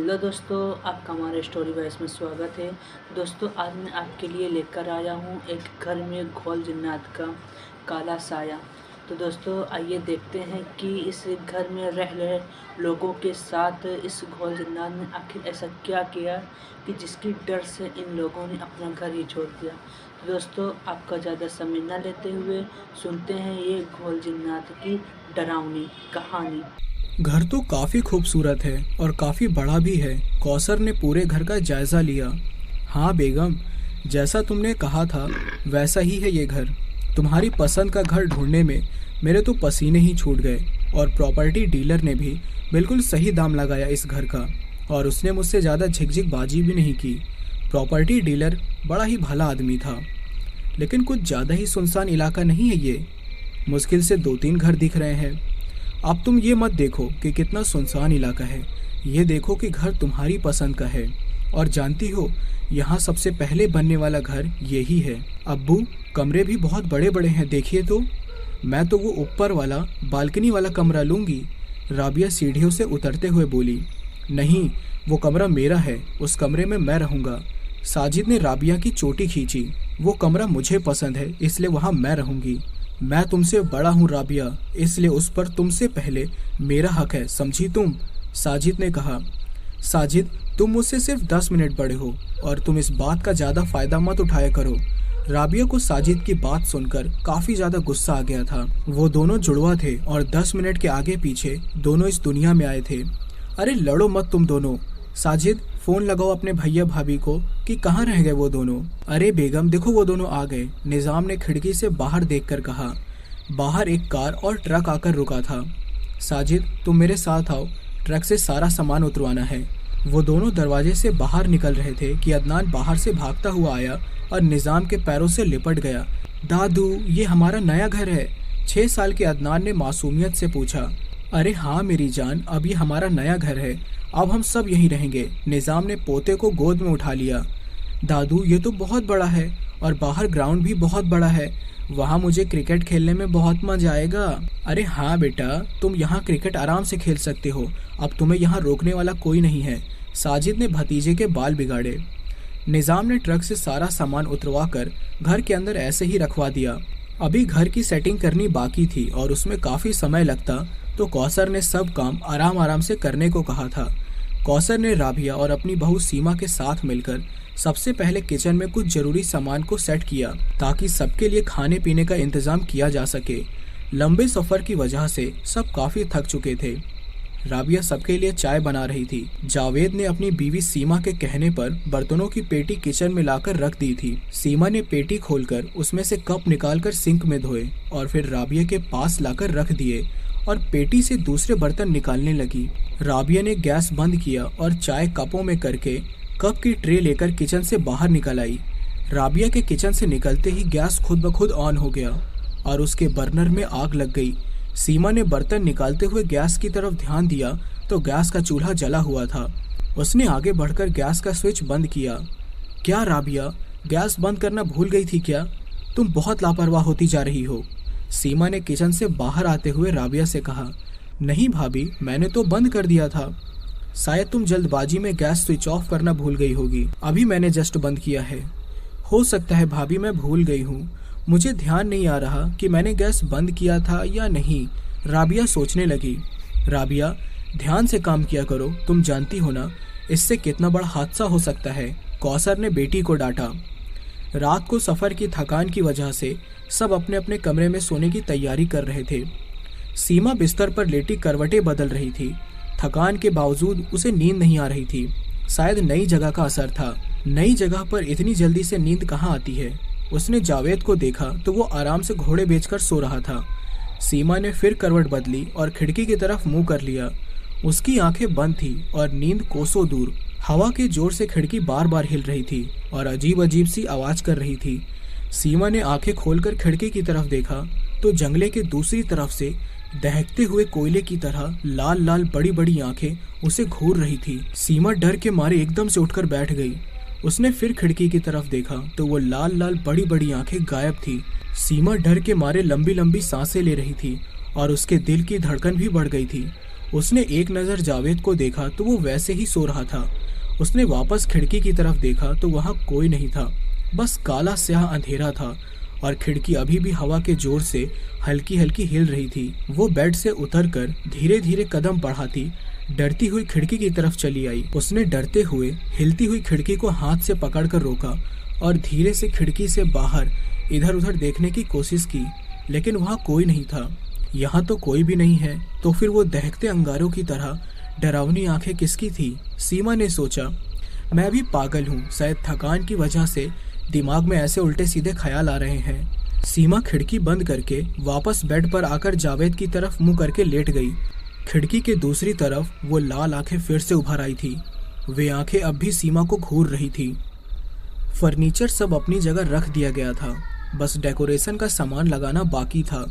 Hello दोस्तों, आपका हमारे स्टोरी वॉइस में स्वागत है। दोस्तों, आज मैं आपके लिए लेकर आया हूँ एक घर में घोल जिन्नात का काला साया। तो दोस्तों, आइए देखते हैं कि इस घर में रह रहे लोगों के साथ इस घोल जिन्नात ने आखिर ऐसा क्या किया कि जिसकी डर से इन लोगों ने अपना घर ही छोड़ दिया। तो दोस्तों, आपका ज़्यादा समय न लेते हुए सुनते हैं ये घोल जिन्नात की डरावनी कहानी। घर तो काफी खूबसूरत है और काफी बड़ा भी है। कौसर ने पूरे घर का जायजा लिया। हाँ बेगम, जैसा तुमने कहा था वैसा ही है ये घर। तुम्हारी पसंद का घर ढूंढने में मेरे तो पसीने ही छूट गए। और प्रॉपर्टी डीलर ने भी बिल्कुल सही दाम लगाया इस घर का, और उसने मुझसे ज़्यादा झिकझिक बाजी भी नहीं की। प्रॉपर्टी डीलर बड़ा ही भला आदमी था, लेकिन कुछ ज़्यादा ही सुनसान इलाका नहीं है ये। मुश्किल से 2-3 घर दिख रहे हैं। अब तुम ये मत देखो कि कितना सुनसान इलाका है, ये देखो कि घर तुम्हारी पसंद का है। और जानती हो, यहाँ सबसे पहले बनने वाला घर यही है। अब्बू, कमरे भी बहुत बड़े बड़े हैं, देखिए तो। मैं तो वो ऊपर वाला बालकनी वाला कमरा लूँगी। राबिया सीढ़ियों से उतरते हुए बोली। नहीं, वो कमरा मेरा है, उस कमरे में मैं रहूँगा। साजिद ने राबिया की चोटी खींची। वो कमरा मुझे पसंद है, इसलिए वहाँ मैं रहूँगी। मैं तुमसे बड़ा हूँ राबिया, इसलिए उस पर तुमसे पहले मेरा हक है, समझी तुम? साजिद ने कहा। साजिद, तुम मुझसे सिर्फ 10 मिनट बड़े हो और तुम इस बात का ज़्यादा फ़ायदा मत उठाया करो। राबिया को साजिद की बात सुनकर काफ़ी ज़्यादा गुस्सा आ गया था। वो दोनों जुड़वा थे और 10 मिनट के आगे पीछे दोनों इस दुनिया में आए थे। अरे लड़ो मत तुम दोनों। साजिद, फ़ोन लगाओ अपने भैया भाभी को कि कहाँ रह गए वो दोनों। अरे बेगम, देखो वो दोनों आ गए, निज़ाम ने खिड़की से बाहर देखकर कहा। बाहर एक कार और ट्रक आकर रुका था। साजिद, तुम मेरे साथ आओ, ट्रक से सारा सामान उतरवाना है। वो दोनों दरवाजे से बाहर निकल रहे थे कि अदनान बाहर से भागता हुआ आया और निज़ाम के पैरों से लिपट गया। दादू, ये हमारा नया घर है। 6 साल के अदनान ने मासूमियत से पूछा। अरे हाँ मेरी जान, अब ये हमारा नया घर है, अब हम सब यहीं रहेंगे। निज़ाम ने पोते को गोद में उठा लिया। दादू, ये तो बहुत बड़ा है और बाहर ग्राउंड भी बहुत बड़ा है, वहाँ मुझे क्रिकेट खेलने में बहुत मजा आएगा। अरे हाँ बेटा, तुम यहाँ क्रिकेट आराम से खेल सकते हो, अब तुम्हें यहाँ रोकने वाला कोई नहीं है। साजिद ने भतीजे के बाल बिगाड़े। निज़ाम ने ट्रक से सारा सामान उतरवा कर घर के अंदर ऐसे ही रखवा दिया। अभी घर की सेटिंग करनी बाकी थी और उसमें काफ़ी समय लगता, तो कौसर ने सब काम आराम आराम से करने को कहा था। कौसर ने राबिया और अपनी बहू सीमा के साथ मिलकर सबसे पहले किचन में कुछ ज़रूरी सामान को सेट किया ताकि सबके लिए खाने पीने का इंतज़ाम किया जा सके। लंबे सफ़र की वजह से सब काफ़ी थक चुके थे। राबिया सबके लिए चाय बना रही थी। जावेद ने अपनी बीवी सीमा के कहने पर बर्तनों की पेटी किचन में लाकर रख दी थी। सीमा ने पेटी खोलकर उसमें से कप निकालकर सिंक में धोए और फिर राबिया के पास लाकर रख दिए और पेटी से दूसरे बर्तन निकालने लगी। राबिया ने गैस बंद किया और चाय कपों में करके कप की ट्रे लेकर किचन से बाहर निकल आई। राबिया के किचन से निकलते ही गैस खुद ब खुद ऑन हो गया और उसके बर्नर में आग लग गई। सीमा ने बर्तन निकालते हुए गैस की तरफ ध्यान दिया तो गैस का चूल्हा जला हुआ था। उसने आगे बढ़कर गैस का स्विच बंद किया। क्या राबिया, गैस बंद करना भूल गई थी क्या? तुम बहुत लापरवाह होती जा रही हो। सीमा ने किचन से बाहर आते हुए राबिया से कहा। नहीं भाभी, मैंने तो बंद कर दिया था। शायद तुम जल्दबाजी में गैस स्विच ऑफ करना भूल गई होगी, अभी मैंने जस्ट बंद किया है। हो सकता है भाभी, मैं भूल गई हूँ, मुझे ध्यान नहीं आ रहा कि मैंने गैस बंद किया था या नहीं। राबिया सोचने लगी। राबिया, ध्यान से काम किया करो, तुम जानती हो ना इससे कितना बड़ा हादसा हो सकता है। कौसर ने बेटी को डांटा। रात को सफ़र की थकान की वजह से सब अपने अपने कमरे में सोने की तैयारी कर रहे थे। सीमा बिस्तर पर लेटी करवटें बदल रही थी। थकान के बावजूद उसे नींद नहीं आ रही थी। शायद नई जगह का असर था। नई जगह पर इतनी जल्दी से नींद कहाँ आती है। उसने जावेद को देखा तो वो आराम से घोड़े बेचकर सो रहा था। सीमा ने फिर करवट बदली और खिड़की की तरफ मुंह कर लिया। उसकी आंखें बंद थी और नींद कोसों दूर। हवा के जोर से खिड़की बार बार हिल रही थी और अजीब अजीब सी आवाज़ कर रही थी। सीमा ने आंखें खोलकर खिड़की की तरफ देखा तो जंगले के दूसरी तरफ से दहकते हुए कोयले की तरह लाल लाल बड़ी बड़ी आंखें उसे घूर रही थी। सीमा डर के मारे एकदम से उठकर बैठ गई। उसने फिर खिड़की की तरफ देखा तो वो लाल लाल बड़ी बड़ी आंखें गायब थी। सीमा डर के मारे लंबी लंबी सांसें ले रही थी और उसके दिल की धड़कन भी बढ़ गई थी। उसने एक नज़र जावेद को देखा तो वो वैसे ही सो रहा था। उसने वापस खिड़की की तरफ देखा तो वहाँ कोई नहीं था, बस काला स्याह अंधेरा था और खिड़की अभी भी हवा के जोर से हल्की हल्की हिल रही थी। वो बेड से उतरकर धीरे धीरे कदम बढ़ाती डरती हुई खिड़की की तरफ चली आई। उसने डरते हुए हिलती हुई खिड़की को हाथ से पकड़कर रोका और धीरे से खिड़की से बाहर इधर उधर देखने की कोशिश की, लेकिन वहाँ कोई नहीं था। यहाँ तो कोई भी नहीं है तो फिर वो दहकते अंगारों की तरह डरावनी आंखें किसकी थी? सीमा ने सोचा। मैं भी पागल हूँ, शायद थकान की वजह से दिमाग में ऐसे उल्टे सीधे ख्याल आ रहे हैं। सीमा खिड़की बंद करके वापस बेड पर आकर जावेद की तरफ मुंह करके लेट गई। खिड़की के दूसरी तरफ वो लाल आंखें फिर से उभर आई थी। वे आंखें अब भी सीमा को घूर रही थी। फर्नीचर सब अपनी जगह रख दिया गया था, बस डेकोरेशन का सामान लगाना बाकी था।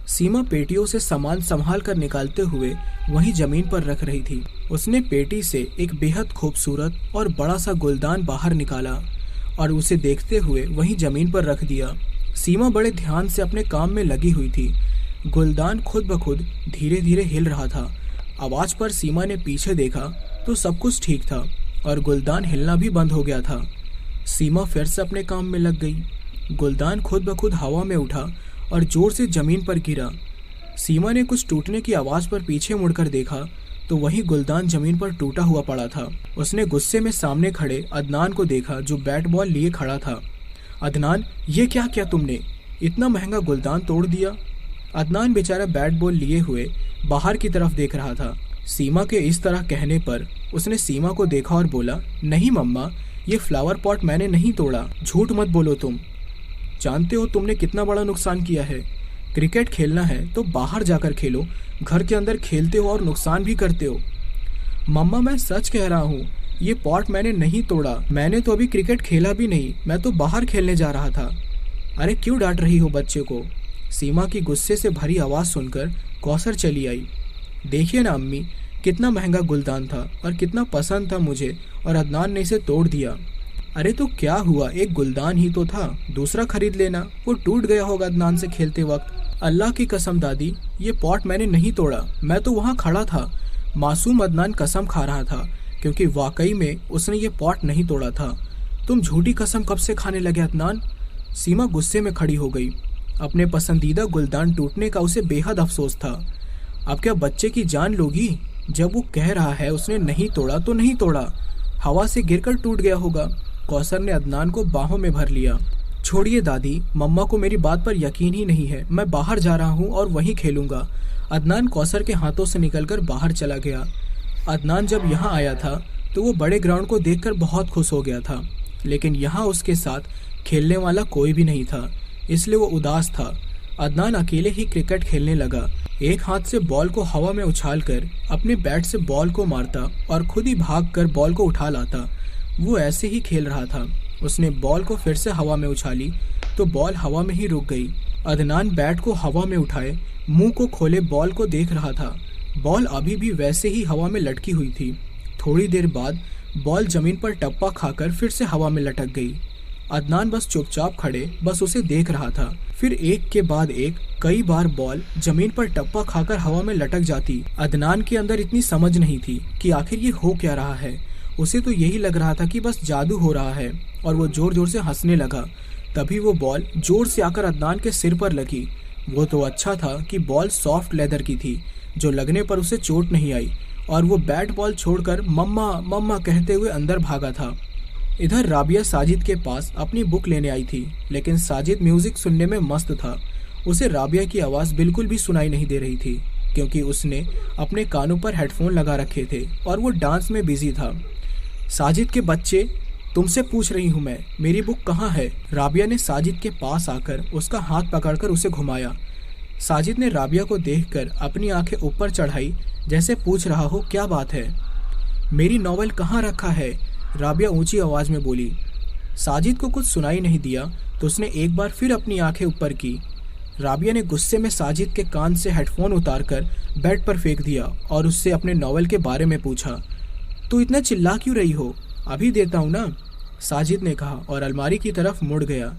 सीमा पेटियों से सामान संभाल कर निकालते हुए वहीं जमीन पर रख रही थी। उसने पेटी से एक बेहद खूबसूरत और बड़ा सा गुलदान बाहर निकाला और उसे देखते हुए वहीं जमीन पर रख दिया। सीमा बड़े ध्यान से अपने काम में लगी हुई थी। गुलदान खुद ब खुद धीरे धीरे हिल रहा था। आवाज पर सीमा ने पीछे देखा तो सब कुछ ठीक था और गुलदान हिलना भी बंद हो गया था। सीमा फिर से अपने काम में लग गई। गुलदान खुद ब खुद हवा में उठा और जोर से जमीन पर गिरा। सीमा ने कुछ टूटने की आवाज पर पीछे मुड़कर देखा तो वही गुलदान जमीन पर टूटा हुआ पड़ा था। उसने गुस्से में सामने खड़े अदनान को देखा जो बैट बॉल लिए खड़ा था। अदनान, ये क्या किया तुमने? इतना महंगा गुलदान तोड़ दिया। अदनान बेचारा बैट बॉल लिए हुए बाहर की तरफ देख रहा था। सीमा के इस तरह कहने पर उसने सीमा को देखा और बोला, नहीं मम्मा, ये फ्लावर पॉट मैंने नहीं तोड़ा। झूठ मत बोलो तुम। जानते हो तुमने कितना बड़ा नुकसान किया है। क्रिकेट खेलना है तो बाहर जाकर खेलो, घर के अंदर खेलते हो और नुकसान भी करते हो। मम्मा, मैं सच कह रहा हूँ, ये पॉट मैंने नहीं तोड़ा। मैंने तो अभी क्रिकेट खेला भी नहीं, मैं तो बाहर खेलने जा रहा था। अरे क्यों डांट रही हो बच्चे को? सीमा की गुस्से से भरी आवाज़ सुनकर कौसर चली आई। देखिए ना अम्मी, कितना महंगा गुलदान था और कितना पसंद था मुझे, और अदनान ने इसे तोड़ दिया। अरे तो क्या हुआ, एक गुलदान ही तो था, दूसरा खरीद लेना। वो टूट गया होगा अदनान से खेलते वक्त। अल्लाह की कसम दादी, ये पॉट मैंने नहीं तोड़ा, मैं तो वहाँ खड़ा था। मासूम अदनान कसम खा रहा था क्योंकि वाकई में उसने ये पॉट नहीं तोड़ा था। तुम झूठी कसम कब से खाने लगे अदनान? सीमा गुस्से में खड़ी हो गई। अपने पसंदीदा गुलदान टूटने का उसे बेहद अफसोस था। अब क्या बच्चे की जान लोगी? जब वो कह रहा है उसने नहीं तोड़ा तो नहीं तोड़ा, हवा से गिरकर टूट गया होगा। कौसर ने अदनान को बाहों में भर लिया। छोड़िए दादी, मम्मा को मेरी बात पर यकीन ही नहीं है। मैं बाहर जा रहा हूँ और वहीं खेलूंगा। अदनान कौसर के हाथों से निकलकर बाहर चला गया। अदनान जब यहाँ आया था तो वो बड़े ग्राउंड को देखकर बहुत खुश हो गया था, लेकिन यहाँ उसके साथ खेलने वाला कोई भी नहीं था, इसलिए वो उदास था। अदनान अकेले ही क्रिकेट खेलने लगा। एक हाथ से बॉल को हवा में उछालकर अपने बैट से बॉल को मारता और खुद ही भागकर बॉल को उठा लाता। वो ऐसे ही खेल रहा था। उसने बॉल को फिर से हवा में उछाली तो बॉल हवा में ही रुक गई। अदनान बैट को हवा में उठाए मुंह को खोले बॉल को देख रहा था। बॉल अभी भी वैसे ही हवा में लटकी हुई थी। थोड़ी देर बाद बॉल जमीन पर टप्पा खाकर फिर से हवा में लटक गई। अदनान बस चुपचाप खड़े बस उसे देख रहा था। फिर एक के बाद एक कई बार बॉल जमीन पर टप्पा खाकर हवा में लटक जाती। अदनान के अंदर इतनी समझ नहीं थी कि आखिर ये हो क्या रहा है। उसे तो यही लग रहा था कि बस जादू हो रहा है और वो जोर जोर से हंसने लगा। तभी वो बॉल जोर से आकर अदनान के सिर पर लगी। वो तो अच्छा था कि बॉल सॉफ्ट लेदर की थी, जो लगने पर उसे चोट नहीं आई, और वो बैट बॉल छोड़कर मम्मा मम्मा कहते हुए अंदर भागा था। इधर राबिया साजिद के पास अपनी बुक लेने आई थी, लेकिन साजिद म्यूजिक सुनने में मस्त था। उसे राबिया की आवाज़ बिल्कुल भी सुनाई नहीं दे रही थी क्योंकि उसने अपने कानों पर हेडफोन लगा रखे थे और वो डांस में बिजी था। साजिद के बच्चे, तुमसे पूछ रही हूँ मैं, मेरी बुक कहाँ है? राबिया ने साजिद के पास आकर उसका हाथ पकड़कर उसे घुमाया। साजिद ने राबिया को देखकर अपनी आंखें ऊपर चढ़ाई जैसे पूछ रहा हो क्या बात है। मेरी नॉवल कहाँ रखा है? राबिया ऊंची आवाज में बोली। साजिद को कुछ सुनाई नहीं दिया तो उसने एक बार फिर अपनी आंखें ऊपर की। राबिया ने गुस्से में साजिद के कान से हेडफोन उतारकर बेड पर फेंक दिया और उससे अपने नॉवल के बारे में पूछा। तू इतना चिल्ला क्यों रही हो? अभी देता हूँ ना, साजिद ने कहा और अलमारी की तरफ मुड़ गया।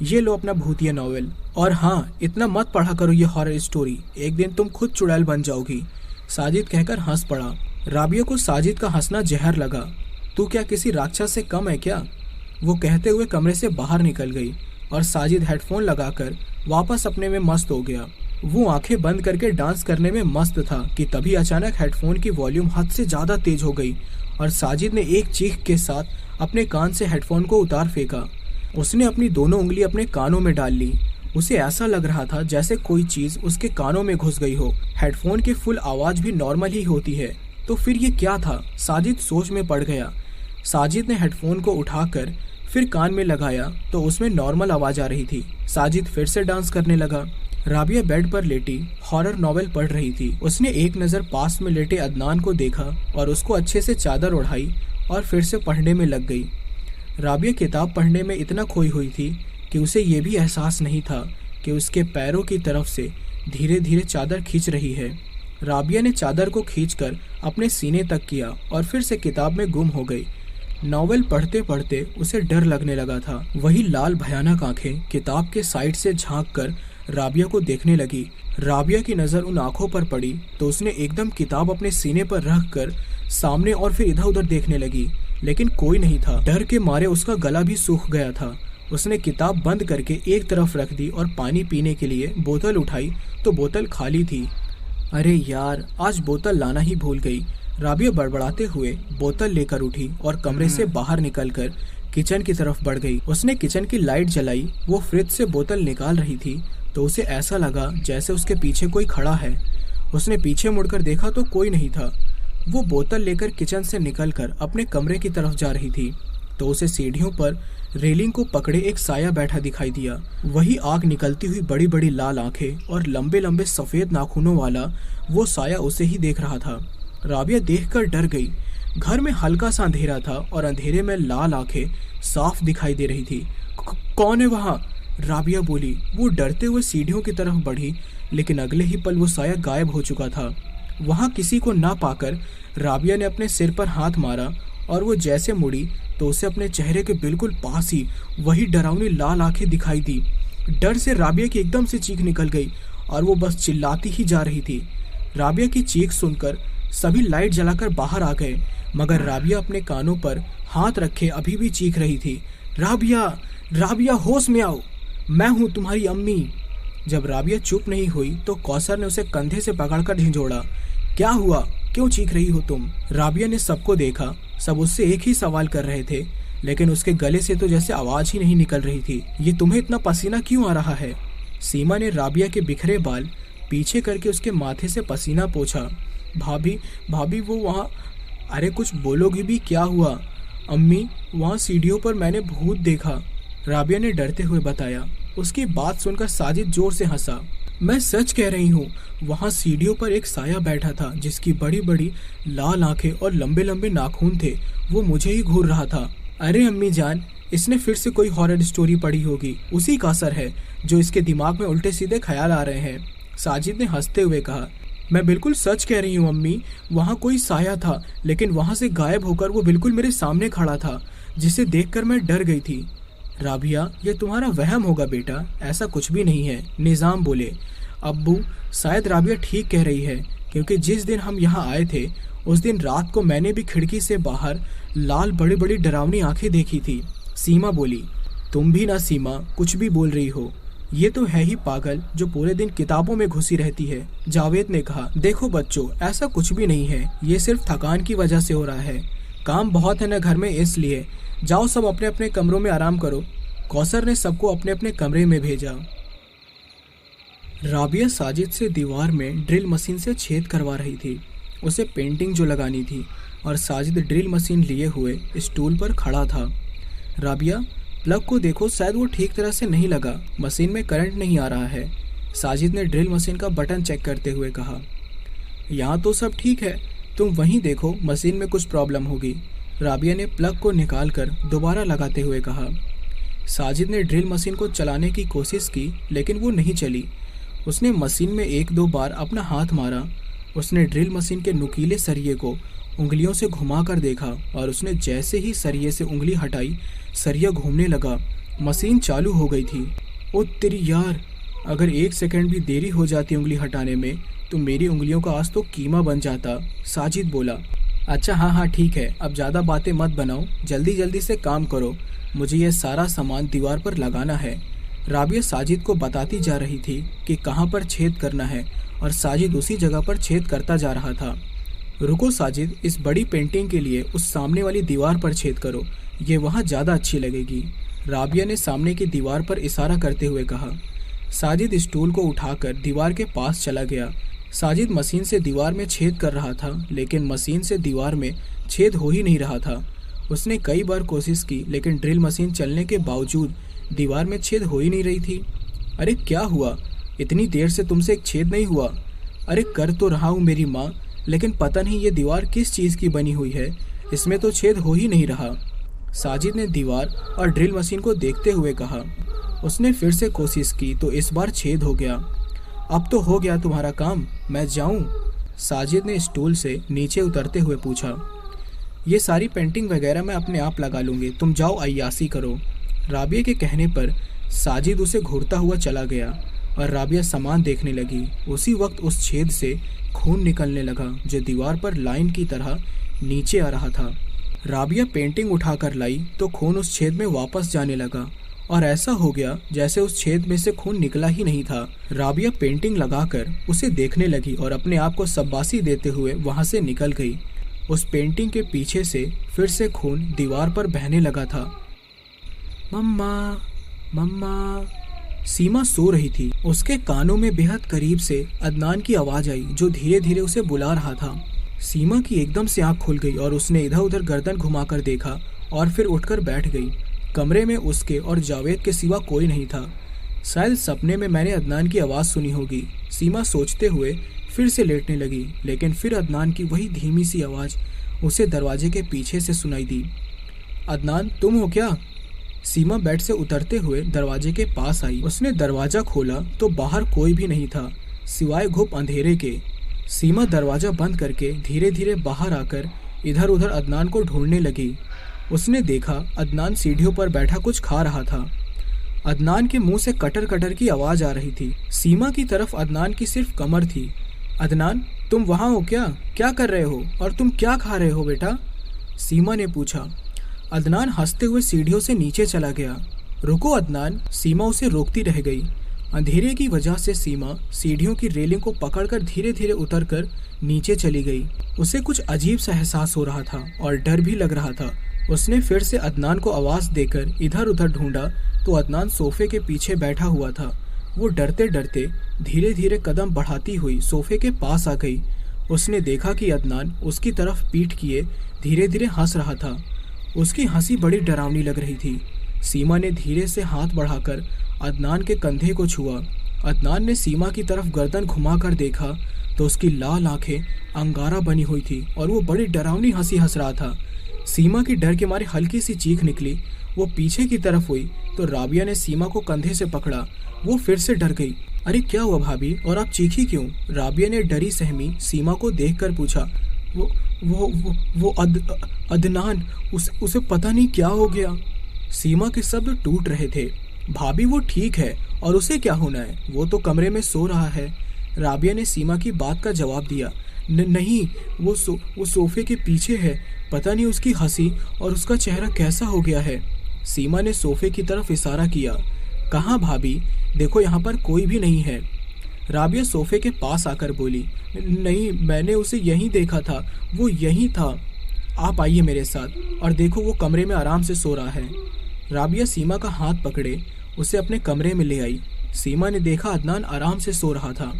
ये लो अपना भूतिया नॉवल, और हाँ, इतना मत पढ़ा करो ये हॉरर स्टोरी, एक दिन तुम खुद चुड़ैल बन जाओगी। साजिद कहकर हंस पड़ा। राबिया को साजिद का हंसना जहर लगा। तू क्या किसी राक्षस से कम है क्या? वो कहते हुए कमरे से बाहर निकल गई और साजिद हेडफोन लगाकर वापस अपने में मस्त हो गया। वो आंखें बंद करके डांस करने में मस्त था कि तभी अचानक हेडफोन की वॉल्यूम हद से ज़्यादा तेज हो गई और साजिद ने एक चीख के साथ अपने कान से हेडफोन को उतार फेंका। उसने अपनी दोनों उंगली अपने कानों में डाल ली। उसे ऐसा लग रहा था जैसे कोई चीज़ उसके कानों में घुस गई हो। हेडफोन की फुल आवाज़ भी नॉर्मल ही होती है, तो फिर ये क्या था? साजिद सोच में पड़ गया। साजिद ने हेडफोन को उठाकर फिर कान में लगाया तो उसमें नॉर्मल आवाज़ आ रही थी। साजिद फिर से डांस करने लगा। राबिया बेड पर लेटी हॉरर नॉवेल पढ़ रही थी। उसने एक नज़र पास में लेटे अदनान को देखा और उसको अच्छे से चादर ओढ़ाई और फिर से पढ़ने में लग गई। राबिया किताब पढ़ने में इतना खोई हुई थी कि उसे ये भी एहसास नहीं था कि उसके पैरों की तरफ से धीरे धीरे चादर खींच रही है। राबिया ने चादर को खींचकर अपने सीने तक किया और फिर से किताब में गुम हो गई। नॉवेल पढ़ते पढ़ते उसे डर लगने लगा था। वही लाल भयानक आंखें किताब के साइड से झांक कर राबिया को देखने लगी। राबिया की नज़र उन आंखों पर पड़ी तो उसने एकदम किताब अपने सीने पर रख कर सामने और फिर इधर उधर देखने लगी, लेकिन कोई नहीं था। डर के मारे उसका गला भी सूख गया था। उसने किताब बंद करके एक तरफ रख दी और पानी पीने के लिए बोतल उठाई तो बोतल खाली थी। अरे यार, आज बोतल लाना ही भूल गई। राबिया बड़बड़ाते हुए बोतल लेकर उठी और कमरे से बाहर निकलकर किचन की तरफ बढ़ गई। उसने किचन की लाइट जलाई। वो फ्रिज से बोतल निकाल रही थी तो उसे ऐसा लगा जैसे उसके पीछे कोई खड़ा है। उसने पीछे मुड़कर देखा तो कोई नहीं था। वो बोतल लेकर किचन से निकलकर अपने कमरे की तरफ जा रही थी तो उसे सीढ़ियों पर रेलिंग को पकड़े एक साया बैठा दिखाई दिया। वही आग निकलती हुई बड़ी बड़ी लाल आंखें और लंबे लंबे सफ़ेद नाखूनों वाला वो साया उसे ही देख रहा था। राबिया देखकर डर गई। घर में हल्का सा अंधेरा था और अंधेरे में लाल आंखें साफ दिखाई दे रही थी। कौन है वहाँ? राबिया बोली। वो डरते हुए सीढ़ियों की तरफ बढ़ी, लेकिन अगले ही पल वो साया गायब हो चुका था। वहाँ किसी को ना पाकर राबिया ने अपने सिर पर हाथ मारा और वो जैसे मुड़ी तो उसे अपने चेहरे के बिल्कुल पास ही वही डरावनी लाल आंखें दिखाई दी। डर से राबिया की एकदम से चीख निकल गई और वो बस चिल्लाती ही जा रही थी। राबिया की चीख सुनकर सभी लाइट जलाकर बाहर आ गए, मगर राबिया अपने कानों पर हाथ रखे अभी भी चीख रही थी। राबिया, राबिया, होश में आओ, मैं हूँ तुम्हारी अम्मी। जब राबिया चुप नहीं हुई तो कौसर ने उसे कंधे से पकड़कर झिंझोड़ा। क्या हुआ? क्यों चीख रही हो तुम? राबिया ने सबको देखा। सब उससे एक ही सवाल कर रहे थे, लेकिन उसके गले से तो जैसे आवाज ही नहीं निकल रही थी। ये तुम्हें इतना पसीना क्यों आ रहा है? सीमा ने राबिया के बिखरे बाल पीछे करके उसके माथे से पसीना पोंछा। भाभी, भाभी, वो वहाँ। अरे कुछ बोलोगी भी? क्या हुआ? अम्मी, वहाँ सीढ़ियों पर मैंने भूत देखा, राबिया ने डरते हुए बताया। उसकी बात सुनकर साजिद जोर से हंसा। मैं सच कह रही हूँ, वहाँ सीढ़ियों पर एक साया बैठा था जिसकी बड़ी बड़ी लाल आंखें और लंबे लंबे नाखून थे। वो मुझे ही घूर रहा था। अरे अम्मी जान, इसने फिर से कोई हॉरर स्टोरी पढ़ी होगी। उसी का असर है जो इसके दिमाग में उल्टे सीधे ख्याल आ रहे हैं, साजिद ने हंसते हुए कहा। मैं बिल्कुल सच कह रही हूँ अम्मी, वहाँ कोई साया था, लेकिन वहाँ से गायब होकर वो बिल्कुल मेरे सामने खड़ा था, जिसे देखकर मैं डर गई थी। राबिया, ये तुम्हारा वहम होगा बेटा, ऐसा कुछ भी नहीं है, निज़ाम बोले। अब्बू, शायद राबिया ठीक कह रही है, क्योंकि जिस दिन हम यहाँ आए थे उस दिन रात को मैंने भी खिड़की से बाहर लाल बड़ी बड़ी डरावनी आंखें देखी थी, सीमा बोली। तुम भी ना सीमा, कुछ भी बोल रही हो, ये तो है ही पागल जो पूरे दिन किताबों में घुसी रहती है, जावेद ने कहा। देखो बच्चों, ऐसा कुछ भी नहीं है, ये सिर्फ थकान की वजह से हो रहा है। काम बहुत है ना घर में, इसलिए जाओ सब अपने अपने कमरों में आराम करो। कौसर ने सबको अपने अपने कमरे में भेजा। राबिया साजिद से दीवार में ड्रिल मशीन से छेद करवा रही थी। उसे पेंटिंग जो लगानी थी और साजिद ड्रिल मशीन लिए हुए स्टूल पर खड़ा था। राबिया, प्लग को देखो, शायद वो ठीक तरह से नहीं लगा, मशीन में करंट नहीं आ रहा है, साजिद ने ड्रिल मशीन का बटन चेक करते हुए कहा। यहाँ तो सब ठीक है, तुम वहीं देखो, मशीन में कुछ प्रॉब्लम होगी, राबिया ने प्लग को निकालकर दोबारा लगाते हुए कहा। साजिद ने ड्रिल मशीन को चलाने की कोशिश की, लेकिन वो नहीं चली। उसने मशीन में एक दो बार अपना हाथ मारा। उसने ड्रिल मशीन के नुकीले सरिये को उंगलियों से घुमाकर देखा और उसने जैसे ही सरिये से उंगली हटाई, सरिया घूमने लगा। मशीन चालू हो गई थी। ओ तेरी यार, अगर 1 सेकंड भी देरी हो जाती उंगली हटाने में तो मेरी उंगलियों का आज तो कीमा बन जाता। साजिद बोला। अच्छा हाँ हाँ ठीक है, अब ज़्यादा बातें मत बनाओ, जल्दी जल्दी से काम करो, मुझे यह सारा सामान दीवार पर लगाना है। राबिया साजिद को बताती जा रही थी कि कहाँ पर छेद करना है और साजिद उसी जगह पर छेद करता जा रहा था। रुको साजिद, इस बड़ी पेंटिंग के लिए उस सामने वाली दीवार पर छेद करो, ये वहाँ ज़्यादा अच्छी लगेगी। राबिया ने सामने की दीवार पर इशारा करते हुए कहा। साजिद स्टूल को उठाकर दीवार के पास चला गया। साजिद मशीन से दीवार में छेद कर रहा था, लेकिन मशीन से दीवार में छेद हो ही नहीं रहा था। उसने कई बार कोशिश की, लेकिन ड्रिल मशीन चलने के बावजूद दीवार में छेद हो ही नहीं रही थी। अरे क्या हुआ, इतनी देर से तुमसे एक छेद नहीं हुआ? अरे कर तो रहा हूँ मेरी माँ, लेकिन पता नहीं ये दीवार किस चीज़ की बनी हुई है, इसमें तो छेद हो ही नहीं रहा। साजिद ने दीवार और ड्रिल मशीन को देखते हुए कहा। उसने फिर से कोशिश की तो इस बार छेद हो गया। अब तो हो गया तुम्हारा काम, मैं जाऊं? साजिद ने स्टूल से नीचे उतरते हुए पूछा। ये सारी पेंटिंग वगैरह मैं अपने आप लगा लूँगी, तुम जाओ अय्यासी करो। राबिया के कहने पर साजिद उसे घूरता हुआ चला गया और राबिया सामान देखने लगी। उसी वक्त उस छेद से खून निकलने लगा जो दीवार पर लाइन की तरह नीचे आ रहा था। राबिया पेंटिंग उठाकर लाई तो खून उस छेद में वापस जाने लगा और ऐसा हो गया जैसे उस छेद में से खून निकला ही नहीं था। राबिया पेंटिंग लगाकर उसे देखने लगी और अपने आप को शाबाशी देते हुए वहां से निकल गई। उस पेंटिंग के पीछे से फिर से खून दीवार पर बहने लगा था। मम्मा मम्मा, सीमा सो रही थी। उसके कानों में बेहद करीब से अदनान की आवाज आई जो धीरे धीरे उसे बुला रहा था। सीमा की एकदम से आंख खुल गई और उसने इधर उधर गर्दन घुमाकर देखा और फिर उठकर बैठ गई। कमरे में उसके और जावेद के सिवा कोई नहीं था। शायद सपने में मैंने अदनान की आवाज़ सुनी होगी, सीमा सोचते हुए फिर से लेटने लगी, लेकिन फिर अदनान की वही धीमी सी आवाज़ उसे दरवाजे के पीछे से सुनाई दी। अदनान, तुम हो क्या? सीमा बेड से उतरते हुए दरवाजे के पास आई। उसने दरवाज़ा खोला तो बाहर कोई भी नहीं था सिवाय घुप अंधेरे के। सीमा दरवाज़ा बंद करके धीरे धीरे बाहर आकर इधर उधर अदनान को ढूंढने लगी। उसने देखा अदनान सीढ़ियों पर बैठा कुछ खा रहा था। अदनान के मुंह से कटर कटर की आवाज़ आ रही थी। सीमा की तरफ अदनान की सिर्फ कमर थी। अदनान, तुम वहाँ हो क्या? क्या कर रहे हो और तुम क्या खा रहे हो बेटा? सीमा ने पूछा। अदनान हंसते हुए सीढ़ियों से नीचे चला गया। रुको अदनान, सीमा उसे रोकती रह गई। अंधेरे की वजह से सीमा सीढ़ियों की रेलिंग को पकड़कर धीरे धीरे उतरकर नीचे चली गई। उसे कुछ अजीब सा एहसास हो रहा था और डर भी लग रहा था। उसने फिर से अदनान को आवाज़ देकर इधर उधर ढूंढा तो अदनान सोफे के पीछे बैठा हुआ था। वो डरते डरते धीरे धीरे कदम बढ़ाती हुई सोफे के पास आ गई। उसने देखा कि अदनान उसकी तरफ पीठ किए धीरे धीरे हंस रहा था। उसकी हंसी बड़ी डरावनी लग रही थी। सीमा ने धीरे से हाथ बढ़ाकर अदनान के कंधे को छुआ। अदनान ने सीमा की तरफ गर्दन घुमाकर देखा तो उसकी लाल आंखें अंगारा बनी हुई थी और वो बड़ी डरावनी हंसी हंस रहा था। सीमा की डर के मारे हल्की सी चीख निकली। वो पीछे की तरफ हुई तो राबिया ने सीमा को कंधे से पकड़ा। वो फिर से डर गई। अरे क्या हुआ भाभी, और आप चीखी क्यों? राबिया ने डरी सहमी सीमा को देखकर पूछा। वो अदनान, उसे पता नहीं क्या हो गया। सीमा के शब्द टूट रहे थे। भाभी वो ठीक है, और उसे क्या होना है, वो तो कमरे में सो रहा है। राबिया ने सीमा की बात का जवाब दिया। नहीं, वो सोफे के पीछे है, पता नहीं उसकी हंसी और उसका चेहरा कैसा हो गया है। सीमा ने सोफे की तरफ इशारा किया। कहाँ भाभी, देखो यहाँ पर कोई भी नहीं है। राबिया सोफे के पास आकर बोली। नहीं, मैंने उसे यहीं देखा था, वो यहीं था। आप आइए मेरे साथ और देखो वो कमरे में आराम से सो रहा है। राबिया सीमा का हाथ पकड़े उसे अपने कमरे में ले आई। सीमा ने देखा अदनान आराम से सो रहा था।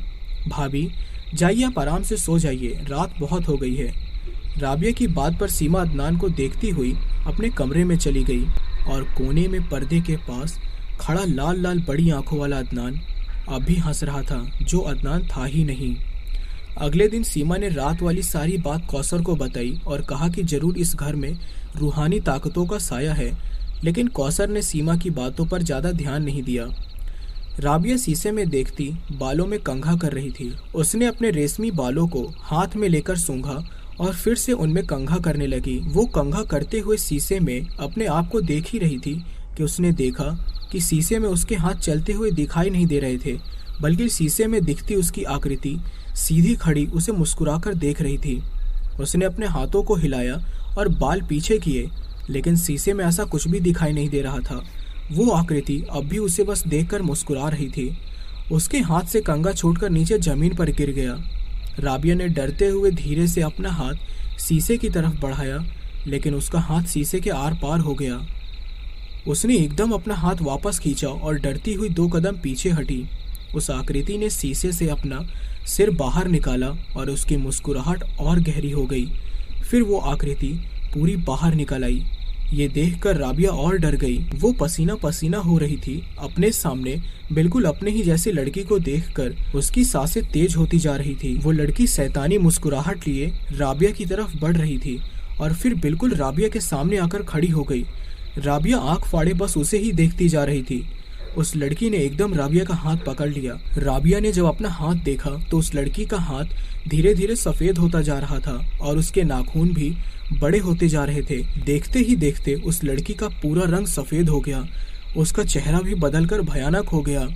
भाभी जाइए, आप आराम से सो जाइए, रात बहुत हो गई है। राबिया की बात पर सीमा अदनान को देखती हुई अपने कमरे में चली गई और कोने में पर्दे के पास खड़ा लाल लाल बड़ी आंखों वाला अदनान अब भी हंस रहा था, जो अदनान था ही नहीं। अगले दिन सीमा ने रात वाली सारी बात कौसर को बताई और कहा कि जरूर इस घर में रूहानी ताकतों का साया है, लेकिन कौसर ने सीमा की बातों पर ज़्यादा ध्यान नहीं दिया। राबिया शीशे में देखती बालों में कंघा कर रही थी। उसने अपने रेशमी बालों को हाथ में लेकर सूंघा और फिर से उनमें कंघा करने लगी। वो कंघा करते हुए शीशे में अपने आप को देख ही रही थी कि उसने देखा कि शीशे में उसके हाथ चलते हुए दिखाई नहीं दे रहे थे। बल्कि शीशे में दिखती उसकी आकृति सीधी खड़ी उसे मुस्कुराकर देख रही थी। उसने अपने हाथों को हिलाया और बाल पीछे किए, लेकिन शीशे में ऐसा कुछ भी दिखाई नहीं दे रहा था। वो आकृति अब भी उसे बस देखकर मुस्कुरा रही थी। उसके हाथ से कंघा छूटकर नीचे जमीन पर गिर गया। राबिया ने डरते हुए धीरे से अपना हाथ शीशे की तरफ बढ़ाया, लेकिन उसका हाथ शीशे के आर पार हो गया। उसने एकदम अपना हाथ वापस खींचा और डरती हुई 2 कदम पीछे हटी। उस आकृति ने शीशे से अपना सिर बाहर निकाला और उसकी मुस्कुराहट और गहरी हो गई। फिर वो आकृति पूरी बाहर निकल आई। ये देखकर राबिया और डर गई। वो पसीना पसीना हो रही थी। अपने सामने बिल्कुल अपने ही जैसी लड़की को देखकर उसकी सांसें तेज होती जा रही थी। वो लड़की शैतानी मुस्कुराहट लिए राबिया की तरफ बढ़ रही थी और फिर बिल्कुल राबिया के सामने आकर खड़ी हो गई। राबिया आंख फाड़े बस उसे ही देखती जा रही थी। उस लड़की ने एकदम राबिया का हाथ पकड़ लिया। राबिया ने जब अपना हाथ देखा तो उस लड़की का हाथ धीरे धीरे सफेद होता जा रहा था और उसके नाखून भी बड़े होते जा रहे थे। देखते ही देखते उस लड़की का पूरा रंग सफेद हो गया। उसका चेहरा भी बदलकर भयानक हो गया।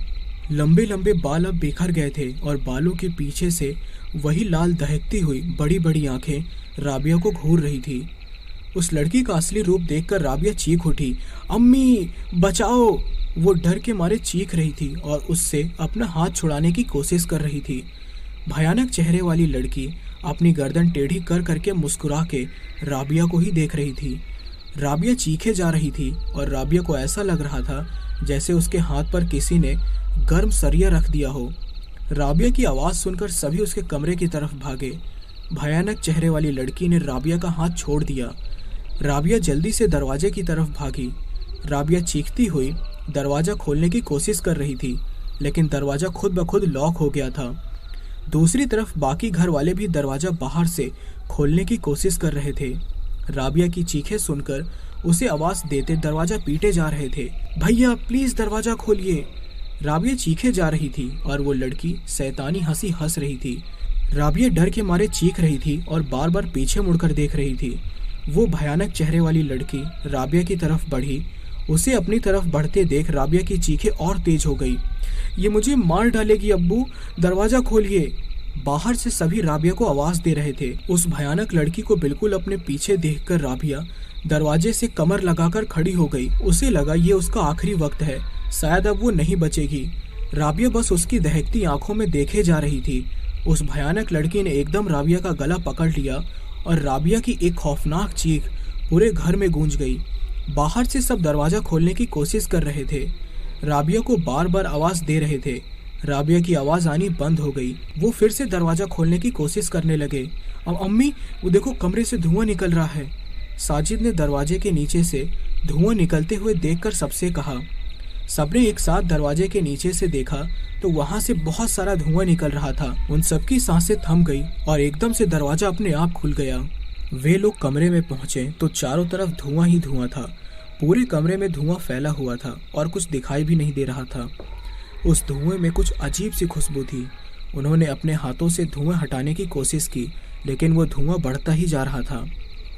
लंबे लंबे बाल अब बिखर गए थे और बालों के पीछे से वही लाल दहकती हुई बड़ी बड़ी आंखें राबिया को घूर रही थी। उस लड़की का असली रूप देखकर राबिया चीख उठी, अम्मी बचाओ! वो डर के मारे चीख रही थी और उससे अपना हाथ छुड़ाने की कोशिश कर रही थी। भयानक चेहरे वाली लड़की अपनी गर्दन टेढ़ी कर करके मुस्कुरा के राबिया को ही देख रही थी। राबिया चीखे जा रही थी और राबिया को ऐसा लग रहा था जैसे उसके हाथ पर किसी ने गर्म सरिया रख दिया हो। राबिया की आवाज़ सुनकर सभी उसके कमरे की तरफ भागे। भयानक चेहरे वाली लड़की ने राबिया का हाथ छोड़ दिया। राबिया जल्दी से दरवाजे की तरफ भागी। राबिया चीखती हुई दरवाज़ा खोलने की कोशिश कर रही थी, लेकिन दरवाज़ा खुद ब खुद लॉक हो गया था। दूसरी तरफ बाकी घर वाले भी दरवाज़ा बाहर से खोलने की कोशिश कर रहे थे। राबिया की चीखें सुनकर उसे आवाज़ देते दरवाज़ा पीटे जा रहे थे। भैया प्लीज़ दरवाज़ा खोलिए! राबिया चीखे जा रही थी और वो लड़की शैतानी हंसी हंस रही थी। राबिया डर के मारे चीख रही थी और बार बार पीछे मुड़कर देख रही थी। वो भयानक चेहरे वाली लड़की राबिया की तरफ बढ़ी। उसे अपनी तरफ बढ़ते देख राबिया की चीखें और तेज हो गई। ये मुझे मार डालेगी अब्बू, दरवाज़ा खोलिए! बाहर से सभी राबिया को आवाज़ दे रहे थे। उस भयानक लड़की को बिल्कुल अपने पीछे देखकर राबिया दरवाजे से कमर लगाकर खड़ी हो गई। उसे लगा ये उसका आखिरी वक्त है, शायद अब वो नहीं बचेगी। राबिया बस उसकी दहकती आंखों में देखे जा रही थी। उस भयानक लड़की ने एकदम राबिया का गला पकड़ लिया और राबिया की एक खौफनाक चीख पूरे घर में गूंज गई। बाहर से सब दरवाज़ा खोलने की कोशिश कर रहे थे। राबिया को बार बार आवाज़ दे रहे थे। राबिया की आवाज़ आनी बंद हो गई। वो फिर से दरवाज़ा खोलने की कोशिश करने लगे। अब अम्मी वो देखो, कमरे से धुआं निकल रहा है। साजिद ने दरवाजे के नीचे से धुआं निकलते हुए देखकर सबसे कहा। सबने एक साथ दरवाजे के नीचे से देखा तो वहाँ से बहुत सारा धुआं निकल रहा था। उन सबकी सांसें थम गई और एकदम से दरवाज़ा अपने आप खुल गया। वे लोग कमरे में पहुँचे तो चारों तरफ धुआं ही धुआं था। पूरे कमरे में धुआं फैला हुआ था और कुछ दिखाई भी नहीं दे रहा था। उस धुएं में कुछ अजीब सी खुशबू थी। उन्होंने अपने हाथों से धुआं हटाने की कोशिश की, लेकिन वो धुआं बढ़ता ही जा रहा था।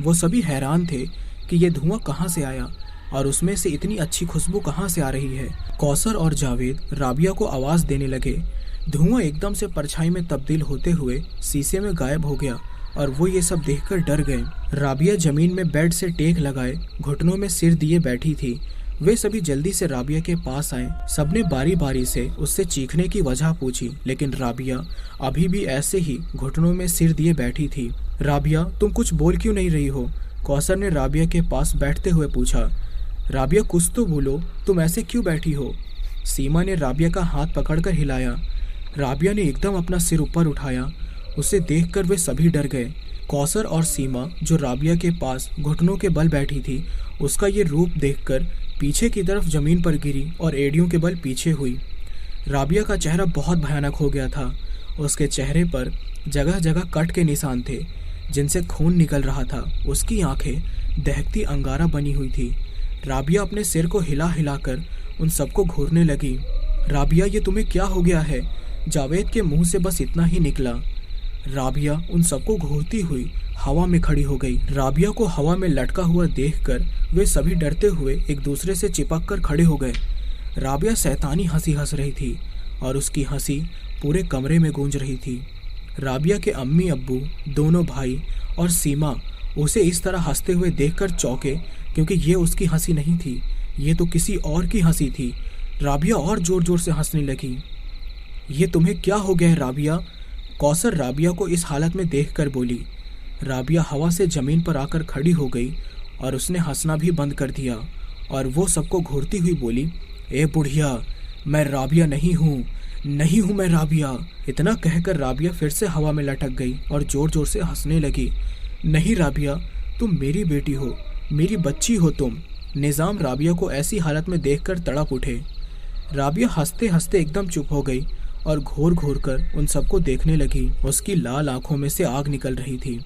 वो सभी हैरान थे कि ये धुआं कहाँ से आया और उसमें से इतनी अच्छी खुशबू कहाँ से आ रही है। कौसर और जावेद राबिया को आवाज़ देने लगे। धुआं एकदम से परछाई में तब्दील होते हुए शीशे में गायब हो गया और वो ये सब देखकर डर गए। राबिया जमीन में बेड से टेक लगाए घुटनों में सिर दिए बैठी थी। वे सभी जल्दी से राबिया के पास आए। सबने बारी बारी से उससे चीखने की वजह पूछी, लेकिन राबिया अभी भी ऐसे ही घुटनों में सिर दिए बैठी थी। राबिया तुम कुछ बोल क्यों नहीं रही हो? कौसर ने राबिया के पास बैठते हुए पूछा। राबिया कुछ तो बोलो, तुम ऐसे क्यों बैठी हो? सीमा ने राबिया का हाथ पकड़कर हिलाया। राबिया ने एकदम अपना सिर ऊपर उठाया। उसे देखकर वे सभी डर गए। कौसर और सीमा जो राबिया के पास घुटनों के बल बैठी थी, उसका ये रूप देखकर पीछे की तरफ जमीन पर गिरी और एड़ियों के बल पीछे हुई। राबिया का चेहरा बहुत भयानक हो गया था। उसके चेहरे पर जगह जगह कट के निशान थे जिनसे खून निकल रहा था। उसकी आंखें दहकती अंगारा बनी हुई थी। राबिया अपने सिर को हिला हिलाकर उन सबको घूरने लगी। राबिया ये तुम्हें क्या हो गया है? जावेद के मुंह से बस इतना ही निकला। राबिया उन सबको घूरती हुई हवा में खड़ी हो गई। राबिया को हवा में लटका हुआ देखकर वे सभी डरते हुए एक दूसरे से चिपक कर खड़े हो गए। राबिया शैतानी हंसी हंस रही थी और उसकी हंसी पूरे कमरे में गूंज रही थी। राबिया के अम्मी अब्बू, दोनों भाई और सीमा उसे इस तरह हंसते हुए देखकर चौंके, क्योंकि ये उसकी हंसी नहीं थी, ये तो किसी और की हंसी थी। राबिया और जोर जोर से हंसने लगी। ये तुम्हें क्या हो गया है राबिया? कौसर राबिया को इस हालत में देखकर बोली। राबिया हवा से जमीन पर आकर खड़ी हो गई और उसने हंसना भी बंद कर दिया और वो सबको घूरती हुई बोली, ए बुढ़िया, मैं राबिया नहीं हूँ मैं राबिया। इतना कहकर राबिया फिर से हवा में लटक गई और जोर जोर से हंसने लगी। नहीं राबिया, तुम मेरी बेटी हो, मेरी बच्ची हो तुम। निज़ाम राबिया को ऐसी हालत में देखकर तड़प उठे। राबिया हंसते हंसते एकदम चुप हो गई और घूर घूर कर उन सबको देखने लगी। उसकी लाल आंखों में से आग निकल रही थी।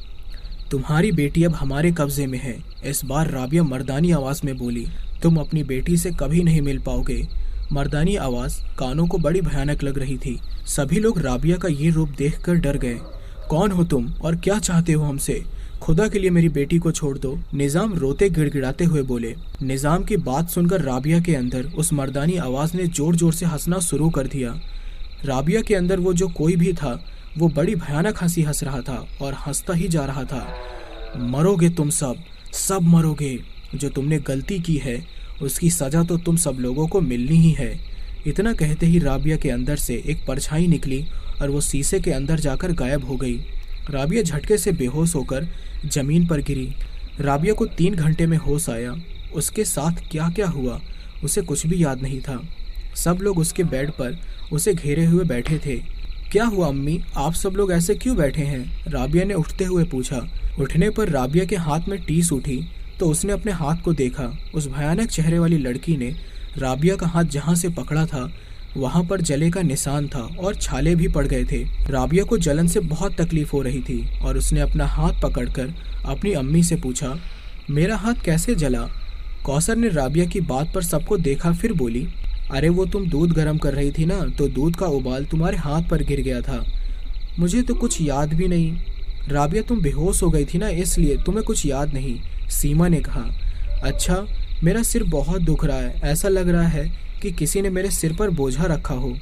तुम्हारी बेटी अब हमारे कब्जे में है, इस बार राबिया मर्दानी आवाज में बोली। तुम अपनी बेटी से कभी नहीं मिल पाओगे। मर्दानी आवाज कानों को बड़ी भयानक लग रही थी। सभी लोग राबिया का ये रूप देखकर डर गए। कौन हो तुम और क्या चाहते हो हमसे? खुदा के लिए मेरी बेटी को छोड़ दो, निज़ाम रोते गिड़गिड़ाते हुए बोले। निज़ाम की बात सुनकर राबिया के अंदर उस मर्दानी आवाज ने जोर जोर से हंसना शुरू कर दिया। राबिया के अंदर वो जो कोई भी था वो बड़ी भयानक हंसी हंस रहा था और हंसता ही जा रहा था। मरोगे तुम सब मरोगे। जो तुमने गलती की है उसकी सजा तो तुम सब लोगों को मिलनी ही है। इतना कहते ही राबिया के अंदर से एक परछाई निकली और वो शीशे के अंदर जाकर गायब हो गई। राबिया झटके से बेहोश होकर जमीन पर गिरी। राबिया को 3 घंटे में होश आया। उसके साथ क्या क्या हुआ उसे कुछ भी याद नहीं था। सब लोग उसके बेड पर उसे घेरे हुए बैठे थे। क्या हुआ अम्मी, आप सब लोग ऐसे क्यों बैठे हैं? राबिया ने उठते हुए पूछा। उठने पर राबिया के हाथ में टीस उठी तो उसने अपने हाथ को देखा। उस भयानक चेहरे वाली लड़की ने राबिया का हाथ जहाँ से पकड़ा था वहाँ पर जले का निशान था और छाले भी पड़ गए थे। राबिया को जलन से बहुत तकलीफ हो रही थी और उसने अपना हाथ पकड़कर अपनी अम्मी से पूछा, मेरा हाथ कैसे जला? कौसर ने राबिया की बात पर सबको देखा, फिर बोली, अरे वो तुम दूध गर्म कर रही थी ना, तो दूध का उबाल तुम्हारे हाथ पर गिर गया था। मुझे तो कुछ याद भी नहीं। राबिया, तुम बेहोश हो गई थी ना, इसलिए तुम्हें कुछ याद नहीं, सीमा ने कहा। अच्छा, मेरा सिर बहुत दुख रहा है, ऐसा लग रहा है कि किसी ने मेरे सिर पर बोझा रखा हो।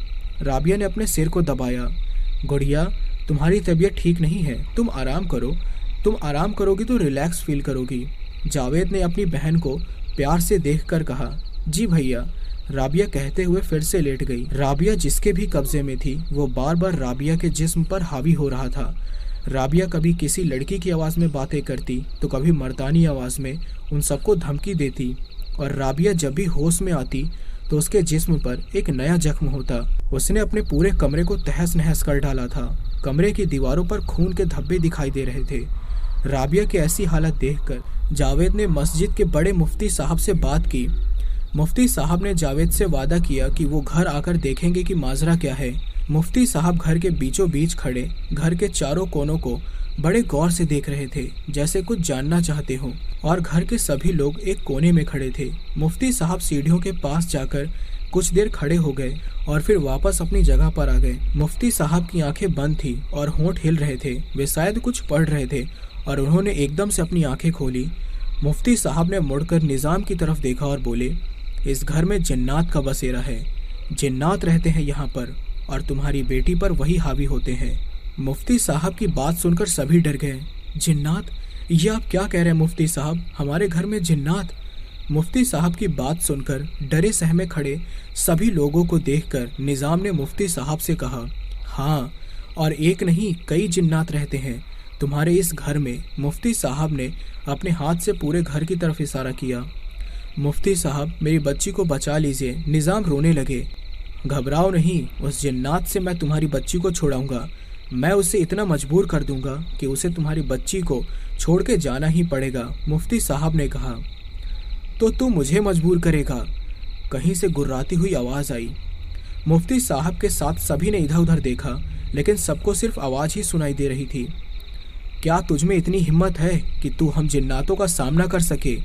राबिया ने अपने सिर को दबाया। गुड़िया, तुम्हारी तबीयत ठीक नहीं है, तुम आराम करो। तुम आराम करोगी तो रिलैक्स फील करोगी। जावेद ने अपनी बहन को प्यार से देखकर कहा। जी भैया, राबिया कहते हुए फिर से लेट गई। राबिया जिसके भी कब्जे में थी वो बार बार राबिया के जिस्म पर हावी हो रहा था। राबिया कभी किसी लड़की की आवाज़ में बातें करती तो कभी मर्दानी आवाज़ में उन सबको धमकी देती, और राबिया जब भी होश में आती तो उसके जिस्म पर एक नया जख्म होता। उसने अपने पूरे कमरे को तहस नहस कर डाला था। कमरे की दीवारों पर खून के धब्बे दिखाई दे रहे थे। राबिया की ऐसी हालत देखकर जावेद ने मस्जिद के बड़े मुफ्ती साहब से बात की। मुफ्ती साहब ने जावेद से वादा किया कि वो घर आकर देखेंगे कि माजरा क्या है। मुफ्ती साहब घर के बीचों बीच खड़े घर के चारों कोनों को बड़े गौर से देख रहे थे, जैसे कुछ जानना चाहते हों, और घर के सभी लोग एक कोने में खड़े थे। मुफ्ती साहब सीढ़ियों के पास जाकर कुछ देर खड़े हो गए और फिर वापस अपनी जगह पर आ गए। मुफ्ती साहब की आंखें बंद थी और होंठ हिल रहे थे। वे शायद कुछ पढ़ रहे थे और उन्होंने एकदम से अपनी आंखें खोली। मुफ्ती साहब ने मुड़कर निज़ाम की तरफ देखा और बोले, इस घर में जिन्नात का बसेरा है। जिन्नात रहते हैं यहाँ पर और तुम्हारी बेटी पर वही हावी होते हैं। मुफ्ती साहब की बात सुनकर सभी डर गए। जिन्नात? ये आप क्या कह रहे हैं मुफ्ती साहब? हमारे घर में जिन्नात? मुफ्ती साहब की बात सुनकर डरे सहमे खड़े सभी लोगों को देखकर निज़ाम ने मुफ्ती साहब से कहा, हाँ, और एक नहीं कई जिन्नात रहते हैं तुम्हारे इस घर में। मुफ्ती साहब ने अपने हाथ से पूरे घर की तरफ इशारा किया। मुफ्ती साहब, मेरी बच्ची को बचा लीजिए। निज़ाम रोने लगे। घबराओ नहीं, उस जिन्नात से मैं तुम्हारी बच्ची को छुड़ाऊंगा। मैं उसे इतना मजबूर कर दूंगा कि उसे तुम्हारी बच्ची को छोड़ के जाना ही पड़ेगा। मुफ्ती साहब ने कहा। तो तू मुझे मजबूर करेगा? कहीं से गुर्राती हुई आवाज़ आई। मुफ्ती साहब के साथ सभी ने इधर उधर देखा, लेकिन सबको सिर्फ आवाज़ ही सुनाई दे रही थी। क्या तुझमें इतनी हिम्मत है कि तू हम जिन्नातों का सामना कर सके?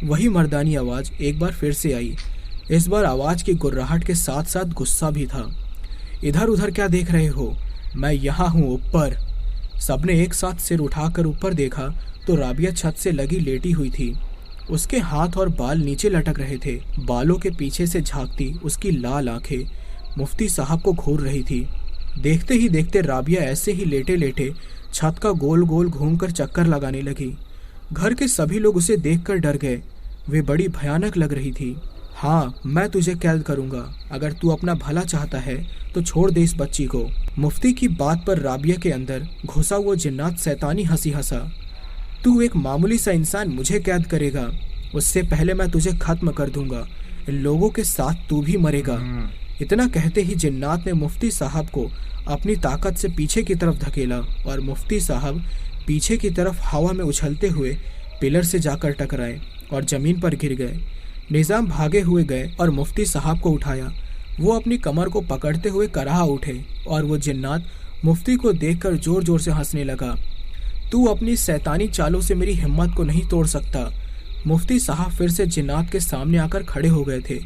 वही मर्दानी आवाज़ एक बार फिर से आई। इस बार आवाज़ की गुर्राहट के साथ साथ गुस्सा भी था। इधर उधर क्या देख रहे हो? मैं यहाँ हूँ, ऊपर। सबने एक साथ सिर उठाकर ऊपर देखा तो राबिया छत से लगी लेटी हुई थी। उसके हाथ और बाल नीचे लटक रहे थे। बालों के पीछे से झांकती उसकी लाल आंखें मुफ्ती साहब को घूर रही थी। देखते ही देखते राबिया ऐसे ही लेटे लेटे छत का गोल गोल घूमकर चक्कर लगाने लगी। घर के सभी लोग उसे देखकर डर गए। वे बड़ी भयानक लग रही थी। हाँ, मैं तुझे कैद करूंगा। अगर तू अपना भला चाहता है तो छोड़ दे इस बच्ची को। मुफ्ती की बात पर राबिया के अंदर घुसा हुआ जिन्नात शैतानी हंसी हंसा। तू एक मामूली सा इंसान मुझे कैद करेगा? उससे पहले मैं तुझे खत्म कर दूंगा। इन लोगों के साथ तू भी मरेगा। इतना कहते ही जिन्नात ने मुफ्ती साहब को अपनी ताकत से पीछे की तरफ धकेला और मुफ्ती साहब पीछे की तरफ हवा में उछलते हुए पिलर से जाकर टकराए और जमीन पर गिर गए। निज़ाम भागे हुए गए और मुफ्ती साहब को उठाया। वो अपनी कमर को पकड़ते हुए कराह उठे और वो जिन्नात मुफ्ती को देखकर जोर जोर से हंसने लगा। तू अपनी शैतानी चालों से मेरी हिम्मत को नहीं तोड़ सकता। मुफ्ती साहब फिर से जिन्नात के सामने आकर खड़े हो गए थे,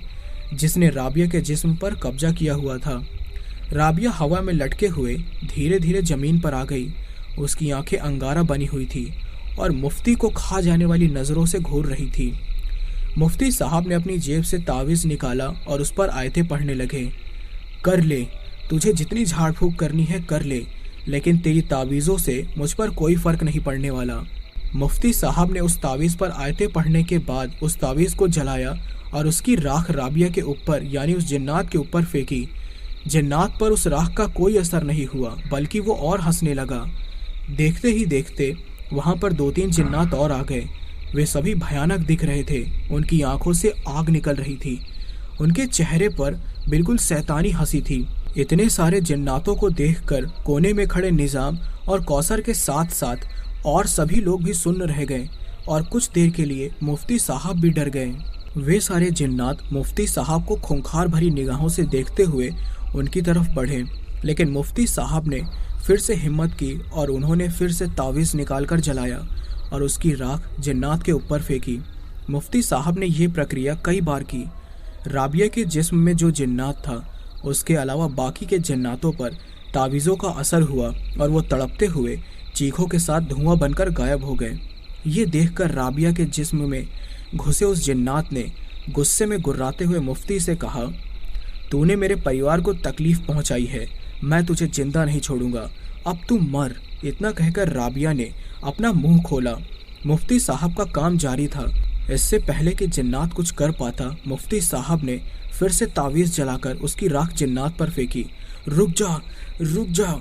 जिसने राबिया के जिस्म पर कब्जा किया हुआ था। राबिया हवा में लटके हुए धीरे धीरे जमीन पर आ गई। उसकी आंखें अंगारा बनी हुई थी और मुफ्ती को खा जाने वाली नज़रों से घूर रही थी। मुफ्ती साहब ने अपनी जेब से तावीज़ निकाला और उस पर आयतें पढ़ने लगे। कर ले, तुझे जितनी झाड़ फूक करनी है कर ले, लेकिन तेरी तावीज़ों से मुझ पर कोई फ़र्क नहीं पड़ने वाला। मुफ्ती साहब ने उस तावीज़ पर आयतें पढ़ने के बाद उस तावीज़ को जलाया और उसकी राख राबिया के ऊपर यानी उस जिन्नात के ऊपर फेंकी। जिन्नात पर उस राख का कोई असर नहीं हुआ, बल्कि वो और हंसने लगा। देखते ही देखते वहाँ पर 2-3 जिन्नात और आ गए। वे सभी भयानक दिख रहे थे। उनकी आंखों से आग निकल रही थी। उनके चेहरे पर बिल्कुल शैतानी हंसी थी। इतने सारे जिन्नातों को देखकर कोने में खड़े निज़ाम और कौसर के साथ साथ और सभी लोग भी सुन्न रह गए और कुछ देर के लिए मुफ्ती साहब भी डर गए। वे सारे जिन्नात मुफ्ती साहब को खूंखार भरी निगाहों से देखते हुए उनकी तरफ बढ़े, लेकिन मुफ्ती साहब ने फिर से हिम्मत की और उन्होंने फिर से तावीज़ निकालकर जलाया और उसकी राख जिन्नात के ऊपर फेंकी। मुफ्ती साहब ने यह प्रक्रिया कई बार की। राबिया के जिस्म में जो जिन्नात था, उसके अलावा बाकी के जिन्नातों पर तावीज़ों का असर हुआ और वो तड़पते हुए चीखों के साथ धुआं बनकर गायब हो गए। ये देखकर राबिया के जिस्म में घुसे उस जिन्नात ने गुस्से में गुर्राते हुए मुफ्ती से कहा, तूने मेरे परिवार को तकलीफ पहुंचाई है, मैं तुझे जिंदा नहीं छोड़ूंगा, अब तू मर। इतना कहकर राबिया ने अपना मुंह खोला। मुफ्ती साहब का काम जारी था। इससे पहले कि जिन्नात कुछ कर पाता, मुफ्ती साहब ने फिर से तावीज़ जलाकर उसकी राख जिन्नात पर फेंकी। रुक जा, रुक जा।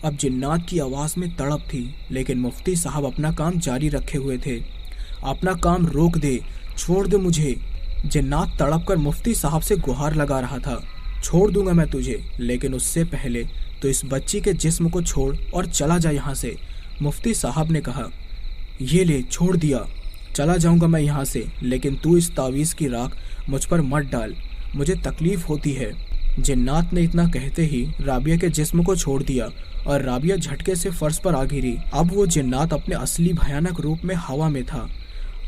अब जिन्नात की आवाज़ में तड़प थी, लेकिन मुफ्ती साहब अपना काम जारी रखे हुए थे। अपना काम रोक दे, छोड़ दे मुझे। जिन्नात तड़प कर मुफ्ती साहब से गुहार लगा रहा था। छोड़ दूंगा मैं तुझे, लेकिन उससे पहले तो इस बच्ची के जिस्म को छोड़ और चला जा यहाँ से। मुफ्ती साहब ने कहा, ये ले, छोड़ दिया। चला जाऊंगा मैं यहाँ से, लेकिन तू इस तावीज़ की राख मुझ पर मत डाल, मुझे तकलीफ होती है। जिन्नात ने इतना कहते ही राबिया के जिस्म को छोड़ दिया और राबिया झटके से फर्श पर आ गिरी। अब वो जिन्नात अपने असली भयानक रूप में हवा में था।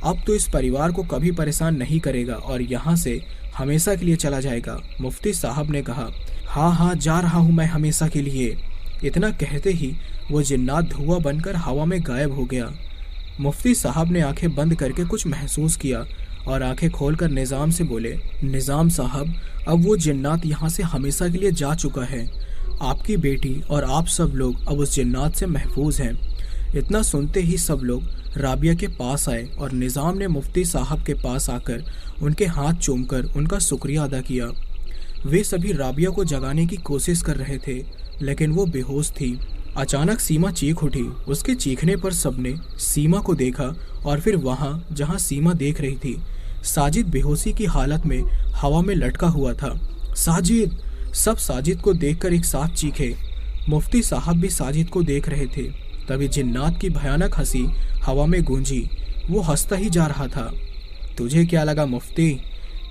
अब तो इस परिवार को कभी परेशान नहीं करेगा और यहाँ से हमेशा के लिए चला जाएगा। मुफ्ती साहब ने कहा, हाँ हाँ, जा रहा हूँ मैं हमेशा के लिए। इतना कहते ही वो जिन्नात धुआं बनकर हवा में गायब हो गया। मुफ्ती साहब ने आंखें बंद करके कुछ महसूस किया और आंखें खोलकर निज़ाम से बोले, निज़ाम साहब, अब वो जिन्नात यहाँ से हमेशा के लिए जा चुका है। आपकी बेटी और आप सब लोग अब उस जिन्नात से महफूज हैं। इतना सुनते ही सब लोग राबिया के पास आए और निज़ाम ने मुफ्ती साहब के पास आकर उनके हाथ चूमकर उनका शुक्रिया अदा किया। वे सभी राबिया को जगाने की कोशिश कर रहे थे, लेकिन वो बेहोश थी। अचानक सीमा चीख उठी। उसके चीखने पर सबने सीमा को देखा और फिर वहाँ जहाँ सीमा देख रही थी, साजिद बेहोशी की हालत में हवा में लटका हुआ था। साजिद! सब साजिद को देखकर एक साथ चीखे। मुफ्ती साहब भी साजिद को देख रहे थे। तभी जिन्नात की भयानक हंसी हवा में गूंजी। वो हंसता ही जा रहा था। तुझे क्या लगा मुफ्ती?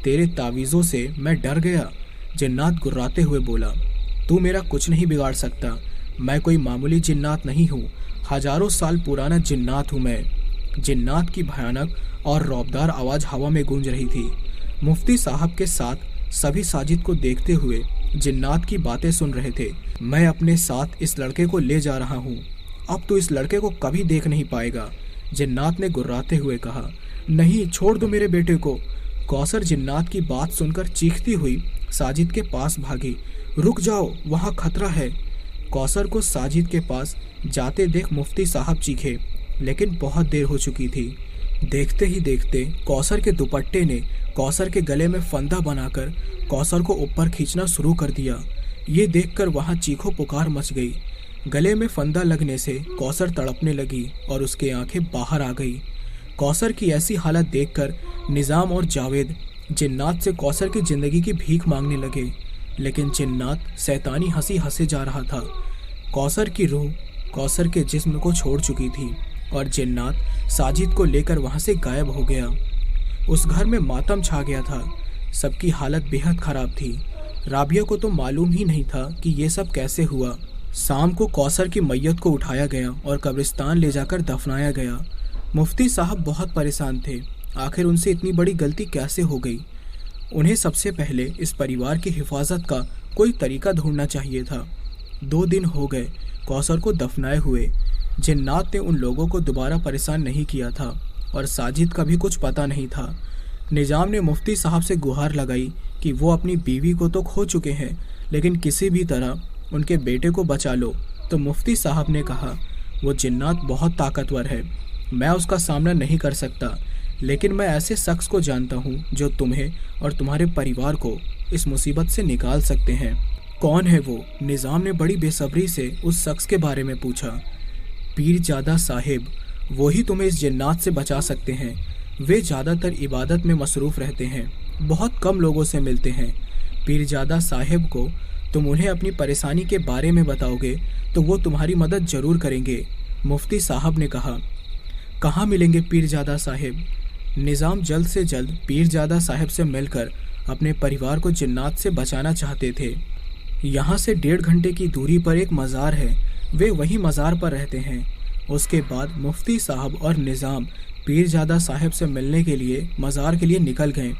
तेरे तावीज़ों से मैं डर गया। जिन्नात गुर्राते हुए बोला, तू मेरा कुछ नहीं बिगाड़ सकता। मैं कोई मामूली जिन्नात नहीं हूँ, हजारों साल पुराना जिन्नात हूँ मैं। जिन्नात की भयानक और रौबदार आवाज़ हवा में गूंज रही थी। मुफ्ती साहब के साथ सभी साजिद को देखते हुए जिन्नात की बातें सुन रहे थे। मैं अपने साथ इस लड़के को ले जा रहा हूँ, अब तो इस लड़के को कभी देख नहीं पाएगा। जिन्नात ने गुर्राते हुए कहा, नहीं, छोड़ दो मेरे बेटे को। कौसर जिन्नात की बात सुनकर चीखती हुई साजिद के पास भागी। रुक जाओ, वहाँ खतरा है। कौसर को साजिद के पास जाते देख मुफ्ती साहब चीखे, लेकिन बहुत देर हो चुकी थी। देखते ही देखते कौसर के दुपट्टे ने कौसर के गले में फंदा बनाकर कौसर को ऊपर खींचना शुरू कर दिया। ये देखकर वहाँ चीखो पुकार मच गई। गले में फंदा लगने से कौसर तड़पने लगी और उसकी आंखें बाहर आ गई। कौसर की ऐसी हालत देखकर निज़ाम और जावेद जिन्नात से कौसर की जिंदगी की भीख मांगने लगे, लेकिन जिन्नात शैतानी हंसी हंसे जा रहा था। कौसर की रूह कौसर के जिस्म को छोड़ चुकी थी और जिन्नात साजिद को लेकर वहां से गायब हो गया। उस घर में मातम छा गया था। सबकी हालत बेहद खराब थी। राबिया को तो मालूम ही नहीं था कि ये सब कैसे हुआ। शाम को कौसर की मैयत को उठाया गया और कब्रिस्तान ले जाकर दफनाया गया। मुफ्ती साहब बहुत परेशान थे। आखिर उनसे इतनी बड़ी गलती कैसे हो गई। उन्हें सबसे पहले इस परिवार की हिफाजत का कोई तरीका ढूंढना चाहिए था। 2 दिन हो गए कौसर को दफनाए हुए। जिन्नात ने उन लोगों को दोबारा परेशान नहीं किया था और साजिद का भी कुछ पता नहीं था। निजाम ने मुफ्ती साहब से गुहार लगाई कि वो अपनी बीवी को तो खो चुके हैं, लेकिन किसी भी तरह उनके बेटे को बचा लो। तो मुफ्ती साहब ने कहा, वो जिन्नात बहुत ताकतवर है, मैं उसका सामना नहीं कर सकता, लेकिन मैं ऐसे शख्स को जानता हूँ जो तुम्हें और तुम्हारे परिवार को इस मुसीबत से निकाल सकते हैं। कौन है वो? निज़ाम ने बड़ी बेसब्री से उस शख्स के बारे में पूछा। पीरजादा साहिब, वो ही तुम्हें इस जिन्नात से बचा सकते हैं। वे ज़्यादातर इबादत में मसरूफ़ रहते हैं, बहुत कम लोगों से मिलते हैं। पीरजादा साहिब को तुम उन्हें अपनी परेशानी के बारे में बताओगे तो वो तुम्हारी मदद ज़रूर करेंगे। मुफ्ती साहब ने कहा। कहाँ मिलेंगे पीरजादा साहिब? निज़ाम जल्द से जल्द पीरजादा साहिब से मिलकर अपने परिवार को जिन्नात से बचाना चाहते थे। यहाँ से 1.5 घंटे की दूरी पर एक मज़ार है, वे वही मज़ार पर रहते हैं। उसके बाद मुफ्ती साहब और निज़ाम पीरजादा साहिब से मिलने के लिए मज़ार के लिए निकल गए।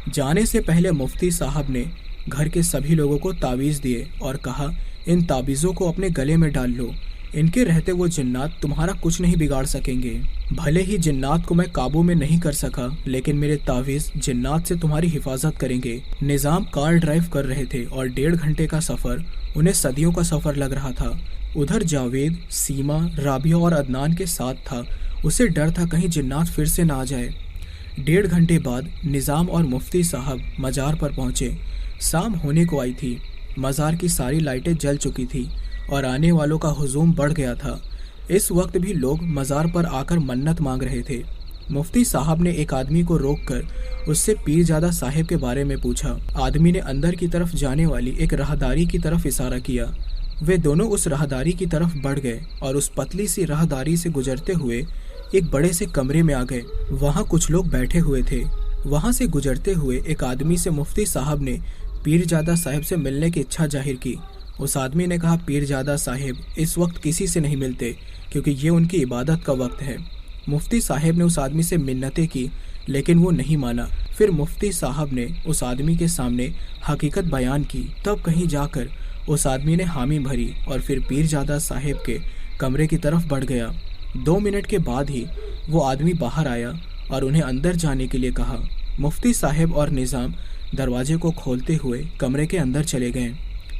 जाने से पहले मुफ्ती साहब ने घर के सभी लोगों को तावीज़ दिए और कहा, इन तावीज़ों को अपने गले में डाल लो। इनके रहते वो जिन्नात तुम्हारा कुछ नहीं बिगाड़ सकेंगे। भले ही जिन्नात को मैं काबू में नहीं कर सका, लेकिन मेरे तावीज़ जिन्नात से तुम्हारी हिफाजत करेंगे। निज़ाम कार ड्राइव कर रहे थे और 1.5 घंटे का सफ़र उन्हें सदियों का सफ़र लग रहा था। उधर जावेद, सीमा, राबिया और अदनान के साथ था। उसे डर था कहीं जिन्नात फिर से ना आ जाए। 1.5 घंटे बाद निज़ाम और मुफ्ती साहब मज़ार पर पहुँचे। शाम होने को आई थी। मज़ार की सारी लाइटें जल चुकी थी और आने वालों का हुजूम बढ़ गया था। इस वक्त भी लोग मज़ार पर आकर मन्नत मांग रहे थे। मुफ्ती साहब ने एक आदमी को रोककर उससे पीरजादा साहिब के बारे में पूछा। आदमी ने अंदर की तरफ जाने वाली एक राहदारी की तरफ इशारा किया। वे दोनों उस राहदारी की तरफ बढ़ गए और उस पतली सी राहदारी से गुजरते हुए एक बड़े से कमरे में आ गए। वहाँ कुछ लोग बैठे हुए थे। वहाँ से गुजरते हुए एक आदमी से मुफ्ती साहब ने पीरजादा साहिब से मिलने की इच्छा जाहिर की। उस आदमी ने कहा, पीरजादा साहिब इस वक्त किसी से नहीं मिलते क्योंकि ये उनकी इबादत का वक्त है। मुफ्ती साहिब ने उस आदमी से मिन्नतें की, लेकिन वो नहीं माना। फिर मुफ्ती साहब ने उस आदमी के सामने हकीकत बयान की। तब कहीं जाकर उस आदमी ने हामी भरी और फिर पीरजादा साहिब के कमरे की तरफ बढ़ गया। 2 मिनट के बाद ही वो आदमी बाहर आया और उन्हें अंदर जाने के लिए कहा। मुफ्ती साहिब और निज़ाम दरवाजे को खोलते हुए कमरे के अंदर चले गए।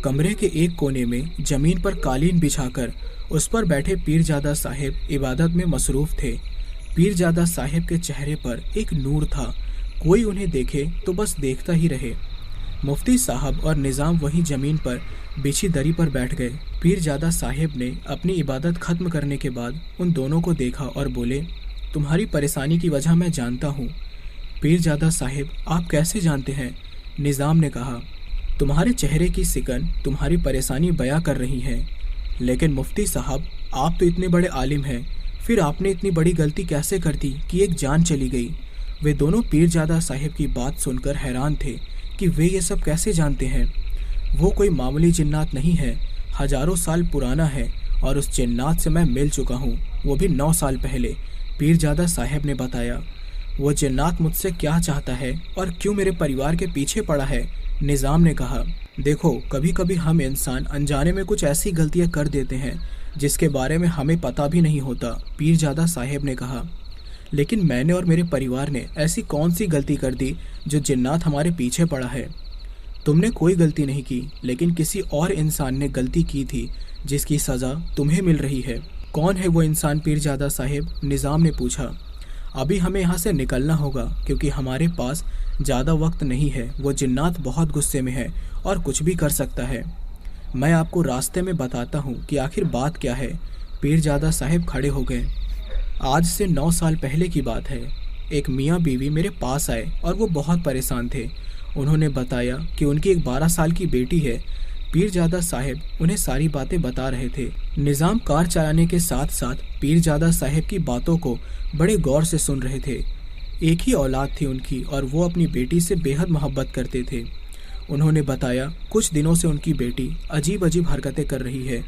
कमरे के एक कोने में जमीन पर कालीन बिछाकर उस पर बैठे पीरजादा साहिब इबादत में मसरूफ़ थे। पीरजादा साहिब के चेहरे पर एक नूर था। कोई उन्हें देखे तो बस देखता ही रहे। मुफ्ती साहब और निज़ाम वहीं ज़मीन पर बिछी दरी पर बैठ गए। पीरजादा साहिब ने अपनी इबादत ख़त्म करने के बाद उन दोनों को देखा और बोले, तुम्हारी परेशानी की वजह मैं जानता हूँ। पीरजादा साहिब, आप कैसे जानते हैं? निज़ाम ने कहा, तुम्हारे चेहरे की सिकन तुम्हारी परेशानी बयां कर रही है। लेकिन मुफ्ती साहब, आप तो इतने बड़े आलिम हैं, फिर आपने इतनी बड़ी गलती कैसे कर दी कि एक जान चली गई? वे दोनों पीरजादा साहिब की बात सुनकर हैरान थे कि वे ये सब कैसे जानते हैं। वो कोई मामूली जिन्नात नहीं है, हजारों साल पुराना है और उस जिन्नात से मैं मिल चुका हूँ, वो भी 9 साल पहले। पीरजादा साहिब ने बताया। वो जिन्नात मुझसे क्या चाहता है और क्यों मेरे परिवार के पीछे पड़ा है? निज़ाम ने कहा, देखो, कभी कभी हम इंसान अनजाने में कुछ ऐसी गलतियां कर देते हैं जिसके बारे में हमें पता भी नहीं होता। पीरजादा साहिब ने कहा, लेकिन मैंने और मेरे परिवार ने ऐसी कौन सी गलती कर दी जो जिन्नात हमारे पीछे पड़ा है? तुमने कोई गलती नहीं की, लेकिन किसी और इंसान ने गलती की थी जिसकी सज़ा तुम्हें मिल रही है। कौन है वो इंसान पीरजादा साहिब? निज़ाम ने पूछा। अभी हमें यहाँ से निकलना होगा क्योंकि हमारे पास ज़्यादा वक्त नहीं है। वो जिन्नात बहुत गुस्से में है और कुछ भी कर सकता है। मैं आपको रास्ते में बताता हूँ कि आखिर बात क्या है। पीरजादा साहिब खड़े हो गए। आज से 9 साल पहले की बात है। एक मियाँ बीवी मेरे पास आए और वो बहुत परेशान थे। उन्होंने बताया कि उनकी एक 12 साल की बेटी है। पीरजादा साहिब उन्हें सारी बातें बता रहे थे। निज़ाम कार चलाने के साथ साथ पीरजादा साहिब की बातों को बड़े गौर से सुन रहे थे। एक ही औलाद थी उनकी और वो अपनी बेटी से बेहद मोहब्बत करते थे। उन्होंने बताया कुछ दिनों से उनकी बेटी अजीब अजीब हरकतें कर रही है।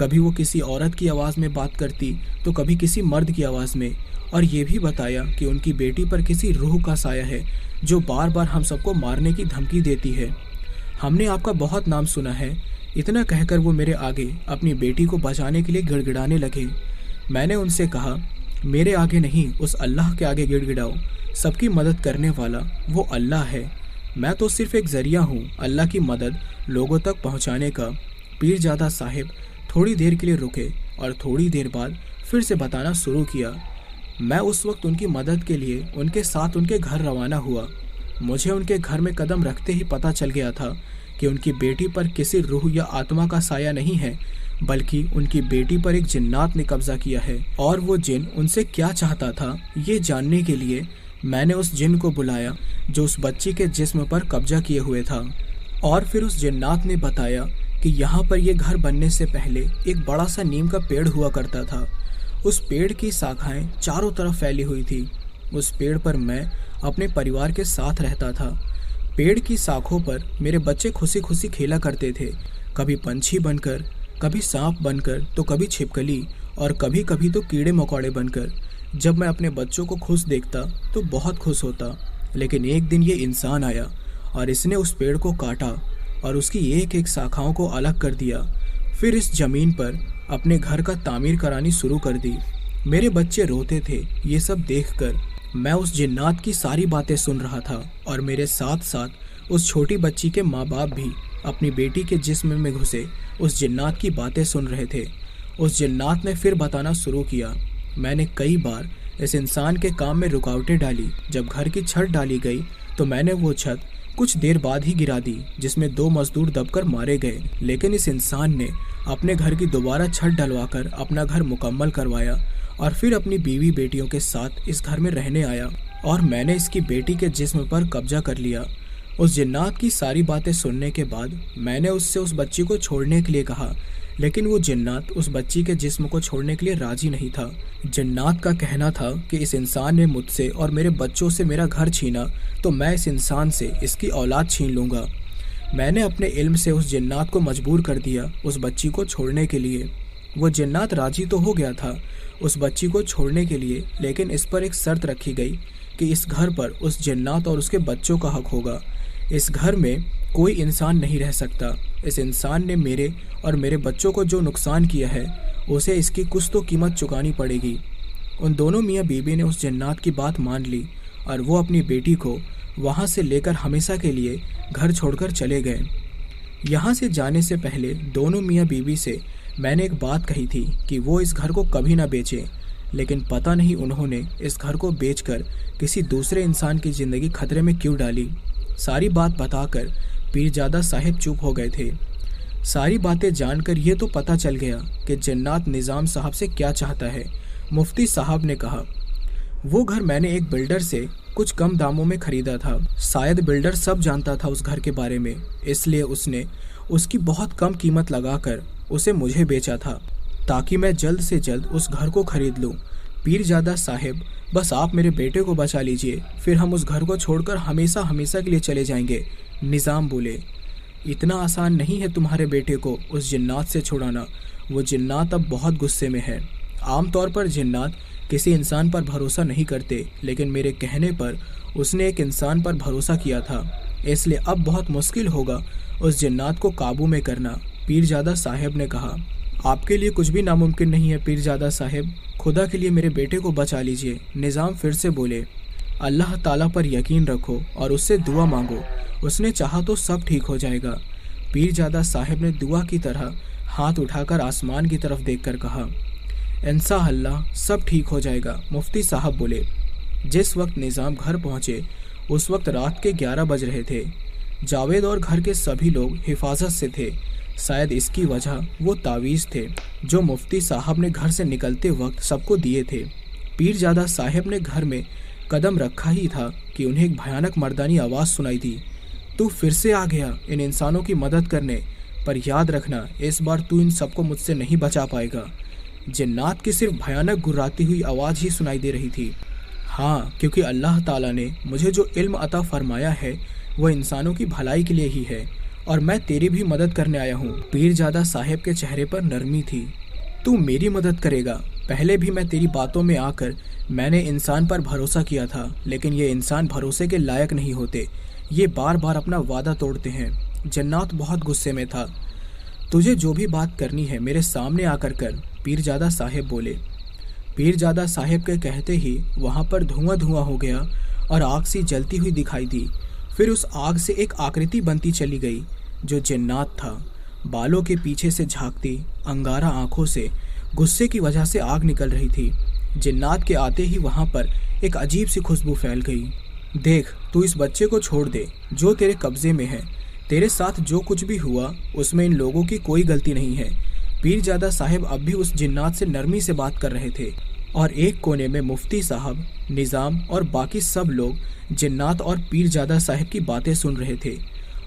कभी वो किसी औरत की आवाज़ में बात करती तो कभी किसी मर्द की आवाज़ में। और ये भी बताया कि उनकी बेटी पर किसी रूह का साया है जो बार बार हम सबको मारने की धमकी देती है। हमने आपका बहुत नाम सुना है। इतना कहकर वो मेरे आगे अपनी बेटी को बचाने के लिए गिड़गिड़ाने लगे। मैंने उनसे कहा, मेरे आगे नहीं, उस अल्लाह के आगे गिड़गिड़ाओ। सबकी मदद करने वाला वो अल्लाह है। मैं तो सिर्फ एक ज़रिया हूँ अल्लाह की मदद लोगों तक पहुँचाने का। पीरजादा साहिब थोड़ी देर के लिए रुके और थोड़ी देर बाद फिर से बताना शुरू किया। मैं उस वक्त उनकी मदद के लिए उनके साथ उनके घर रवाना हुआ। मुझे उनके घर में कदम रखते ही पता चल गया था कि उनकी बेटी पर किसी रूह या आत्मा का साया नहीं है, बल्कि उनकी बेटी पर एक जिन्नात ने कब्जा किया है। और वो जिन उनसे क्या चाहता था ये जानने के लिए मैंने उस जिन को बुलाया जो उस बच्ची के जिस्म पर कब्जा किए हुए था। और फिर उस जिन्नात ने बताया कि यहाँ पर यह घर बनने से पहले एक बड़ा सा नीम का पेड़ हुआ करता था। उस पेड़ की शाखाएं चारों तरफ फैली हुई थी। उस पेड़ पर मैं अपने परिवार के साथ रहता था। पेड़ की शाखों पर मेरे बच्चे खुशी खुशी खेला करते थे, कभी पंछी बनकर, कभी सांप बनकर, तो कभी छिपकली और कभी कभी तो कीड़े मकोड़े बनकर। जब मैं अपने बच्चों को खुश देखता तो बहुत खुश होता। लेकिन एक दिन ये इंसान आया और इसने उस पेड़ को काटा और उसकी एक एक शाखाओं को अलग कर दिया। फिर इस ज़मीन पर अपने घर का तामीर करानी शुरू कर दी। मेरे बच्चे रोते थे। ये सब देखकर मैं उस जिन्नात की सारी बातें सुन रहा था और मेरे साथ साथ उस छोटी बच्ची के माँ बाप भी अपनी बेटी के जिस्म में घुसे उस जिन्नात की बातें सुन रहे थे। उस जिन्नात ने फिर बताना शुरू किया। मैंने कई बार इस इंसान के काम में रुकावटें डाली। जब घर की छत डाली गई तो मैंने वो छत कुछ देर बाद ही गिरा दी, जिसमें 2 मजदूर दबकर मारे गए। लेकिन इस इंसान ने अपने घर की दोबारा छत डलवाकर अपना घर मुकम्मल करवाया और फिर अपनी बीवी बेटियों के साथ इस घर में रहने आया और मैंने इसकी बेटी के जिस्म पर कब्जा कर लिया। उस जिन्नात की सारी बातें सुनने के बाद मैंने उससे उस बच्ची को छोड़ने के लिए कहा, लेकिन वो जिन्नात उस बच्ची के जिस्म को छोड़ने के लिए राजी नहीं था। जिन्नात का कहना था कि इस इंसान ने मुझसे और मेरे बच्चों से मेरा घर छीना तो मैं इस इंसान से इसकी औलाद छीन लूँगा। मैंने अपने इल्म से उस जिन्नात को मजबूर कर दिया उस बच्ची को छोड़ने के लिए। वो जिन्नात राजी तो हो गया था उस बच्ची को छोड़ने के लिए, लेकिन इस पर एक शर्त रखी गई कि इस घर पर उस जिन्नात और उसके बच्चों का हक होगा। इस घर में कोई इंसान नहीं रह सकता। इस इंसान ने मेरे और मेरे बच्चों को जो नुकसान किया है उसे इसकी कुछ तो कीमत चुकानी पड़ेगी। उन दोनों मियाँ बीबी ने उस जिन्नात की बात मान ली और वो अपनी बेटी को वहाँ से लेकर हमेशा के लिए घर छोड़कर चले गए। यहाँ से जाने से पहले दोनों मियाँ बीबी से मैंने एक बात कही थी कि वो इस घर को कभी ना बेचें, लेकिन पता नहीं उन्होंने इस घर को बेचकर किसी दूसरे इंसान की ज़िंदगी खतरे में क्यों डाली। सारी बात बताकर पीरजादा साहिब चुप हो गए थे। सारी बातें जानकर ये तो पता चल गया कि जिन्नात निज़ाम साहब से क्या चाहता है। मुफ्ती साहब ने कहा, वो घर मैंने एक बिल्डर से कुछ कम दामों में ख़रीदा था। शायद बिल्डर सब जानता था उस घर के बारे में, इसलिए उसने उसकी बहुत कम कीमत लगाकर उसे मुझे बेचा था ताकि मैं जल्द से जल्द उस घर को ख़रीद लूँ। पीरजादा साहिब, बस आप मेरे बेटे को बचा लीजिए, फिर हम उस घर को छोड़कर हमेशा हमेशा के लिए चले जाएंगे। निज़ाम बोले, इतना आसान नहीं है तुम्हारे बेटे को उस जिन्नात से छुड़ाना। वो जिन्नात अब बहुत गुस्से में है। आमतौर पर जिन्नात किसी इंसान पर भरोसा नहीं करते, लेकिन मेरे कहने पर उसने एक इंसान पर भरोसा किया था, इसलिए अब बहुत मुश्किल होगा उस जिन्नात को काबू में करना। पीरजादा साहिब ने कहा, आपके लिए कुछ भी नामुमकिन नहीं है पीरजादा साहिब, खुदा के लिए मेरे बेटे को बचा लीजिए। निज़ाम फिर से बोले, अल्लाह ताला पर यकीन रखो और उससे दुआ मांगो उसने चाहा तो सब ठीक हो जाएगा। पीरजादा साहब ने दुआ की तरह हाथ उठाकर आसमान की तरफ देखकर कहा, इंशाअल्लाह सब ठीक हो जाएगा। मुफ्ती साहब बोले। जिस वक्त निज़ाम घर पहुंचे उस वक्त रात के 11 बज रहे थे। जावेद और घर के सभी लोग हिफाजत से थे। शायद इसकी वजह वो तावीज़ थे जो मुफ्ती साहब ने घर से निकलते वक्त सबको दिए थे। पीरजादा साहब ने घर में कदम रखा ही था कि उन्हें एक भयानक मर्दानी आवाज़ सुनाई दी। तू फिर से आ गया इन इंसानों की मदद करने, पर याद रखना इस बार तू इन सबको मुझसे नहीं बचा पाएगा। जिन्नात की सिर्फ भयानक गुर्राती हुई आवाज़ ही सुनाई दे रही थी। हाँ, क्योंकि अल्लाह ताला ने मुझे जो इल्म अता फरमाया है वह इंसानों की भलाई के लिए ही है, और मैं तेरी भी मदद करने आया हूँ। पीरजादा साहब के चेहरे पर नरमी थी। तू मेरी मदद करेगा? पहले भी मैं तेरी बातों में आकर मैंने इंसान पर भरोसा किया था, लेकिन ये इंसान भरोसे के लायक नहीं होते। ये बार बार अपना वादा तोड़ते हैं। जन्नात बहुत गुस्से में था। तुझे जो भी बात करनी है मेरे सामने आकर कर, पीरजादा साहब बोले। पीरजादा साहब के कहते ही वहाँ पर धुआं धुआं हो गया और आग सी जलती हुई दिखाई दी। फिर उस आग से एक आकृति बनती चली गई जो जिन्नात था। बालों के पीछे से झांकती अंगारा आंखों से गुस्से की वजह से आग निकल रही थी। जिन्नात के आते ही वहाँ पर एक अजीब सी खुशबू फैल गई। देख, तू इस बच्चे को छोड़ दे जो तेरे कब्जे में है। तेरे साथ जो कुछ भी हुआ उसमें इन लोगों की कोई गलती नहीं है। पीरजादा साहब अब भी उस जिन्नात से नरमी से बात कर रहे थे और एक कोने में मुफ्ती साहब, निज़ाम और बाकी सब लोग जिन्नात और पीरजादा साहब की बातें सुन रहे थे।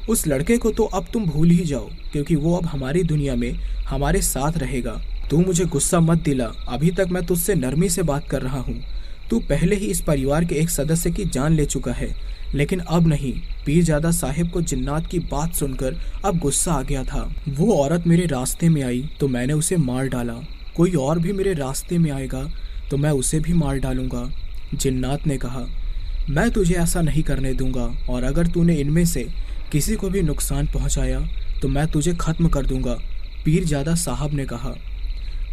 उस लड़के को तो अब तुम भूल ही जाओ, क्योंकि वो अब हमारी दुनिया में हमारे साथ रहेगा। तू मुझे गुस्सा मत दिला, अभी तक मैं तुझसे नरमी से बात कर रहा हूँ। तू पहले ही इस परिवार के एक सदस्य की जान ले चुका है, लेकिन अब नहीं। पीरजादा साहब को जिन्नात की बात सुनकर अब गुस्सा आ गया था। वो औरत मेरे रास्ते में आई तो मैंने उसे मार डाला। कोई और भी मेरे रास्ते में आएगा तो मैं उसे भी मार डालूंगा। जिन्नात ने कहा, मैं तुझे ऐसा नहीं करने दूंगा, और अगर तूने इनमें से किसी को भी नुकसान पहुंचाया तो मैं तुझे ख़त्म कर दूंगा। पीरजादा साहब ने कहा,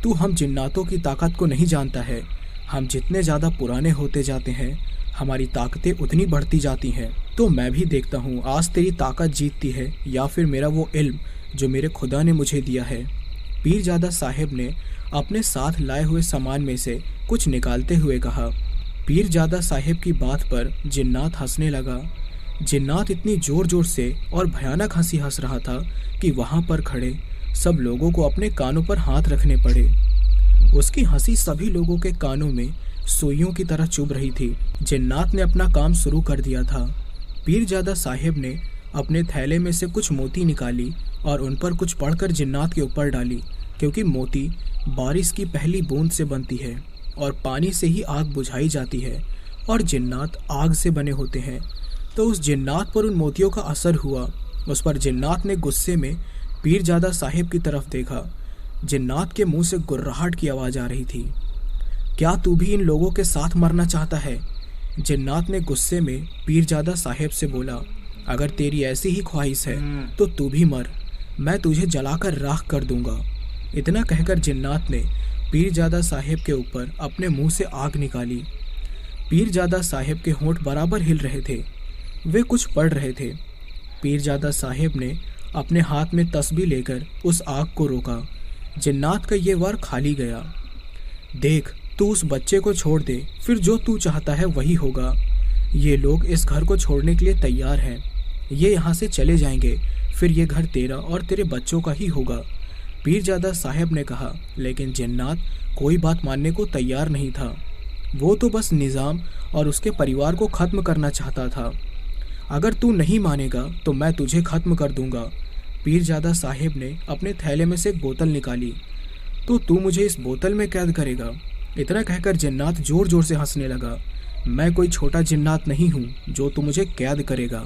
तू हम जिन्नातों की ताकत को नहीं जानता है। हम जितने ज़्यादा पुराने होते जाते हैं हमारी ताकतें उतनी बढ़ती जाती हैं। तो मैं भी देखता हूँ आज तेरी ताकत जीतती है या फिर मेरा वो इल्म जो मेरे खुदा ने मुझे दिया है। पीरजादा साहब ने अपने साथ लाए हुए सामान में से कुछ निकालते हुए कहा। पीरजादा साहब की बात पर जिन्नात हंसने लगा। जिन्नात इतनी ज़ोर ज़ोर से और भयानक हंसी हंस रहा था कि वहाँ पर खड़े सब लोगों को अपने कानों पर हाथ रखने पड़े। उसकी हंसी सभी लोगों के कानों में सुइयों की तरह चुभ रही थी। जिन्नात ने अपना काम शुरू कर दिया था। पीरजादा साहब ने अपने थैले में से कुछ मोती निकाली और उन पर कुछ पढ़कर जिन्नात के ऊपर डाली, क्योंकि मोती बारिश की पहली बूंद से बनती है और पानी से ही आग बुझाई जाती है, और जिन्नात आग से बने होते हैं। तो उस जिन्नात पर उन मोतियों का असर हुआ। उस पर जिन्नात ने गुस्से में पीरजादा साहब की तरफ देखा। जिन्नात के मुंह से गुर्राहट की आवाज़ आ रही थी। क्या तू भी इन लोगों के साथ मरना चाहता है? जिन्नात ने गुस्से में पीरजादा साहब से बोला, अगर तेरी ऐसी ही ख्वाहिश है तो तू भी मर, मैं तुझे जलाकर राख कर दूंगा। इतना कहकर जिन्नात ने पीरजादा साहब के ऊपर अपने मुंह से आग निकाली। पीरजादा साहब के होंठ बराबर हिल रहे थे। वे कुछ पढ़ रहे थे। पीरजादा साहब ने अपने हाथ में तस्बीह लेकर उस आग को रोका। जिन्नात का ये वार खाली गया। देख, तू उस बच्चे को छोड़ दे, फिर जो तू चाहता है वही होगा। ये लोग इस घर को छोड़ने के लिए तैयार हैं। ये यहाँ से चले जाएंगे, फिर ये घर तेरा और तेरे बच्चों का ही होगा। पीरजादा साहब ने कहा, लेकिन जिन्नात कोई बात मानने को तैयार नहीं था। वो तो बस निज़ाम और उसके परिवार को ख़त्म करना चाहता था। अगर तू नहीं मानेगा तो मैं तुझे ख़त्म कर दूंगा। पीरजादा साहब ने अपने थैले में से एक बोतल निकाली। तो तू मुझे इस बोतल में कैद करेगा? इतना कहकर जिन्नात ज़ोर ज़ोर से हंसने लगा। मैं कोई छोटा जिन्नात नहीं हूँ जो तू मुझे कैद करेगा।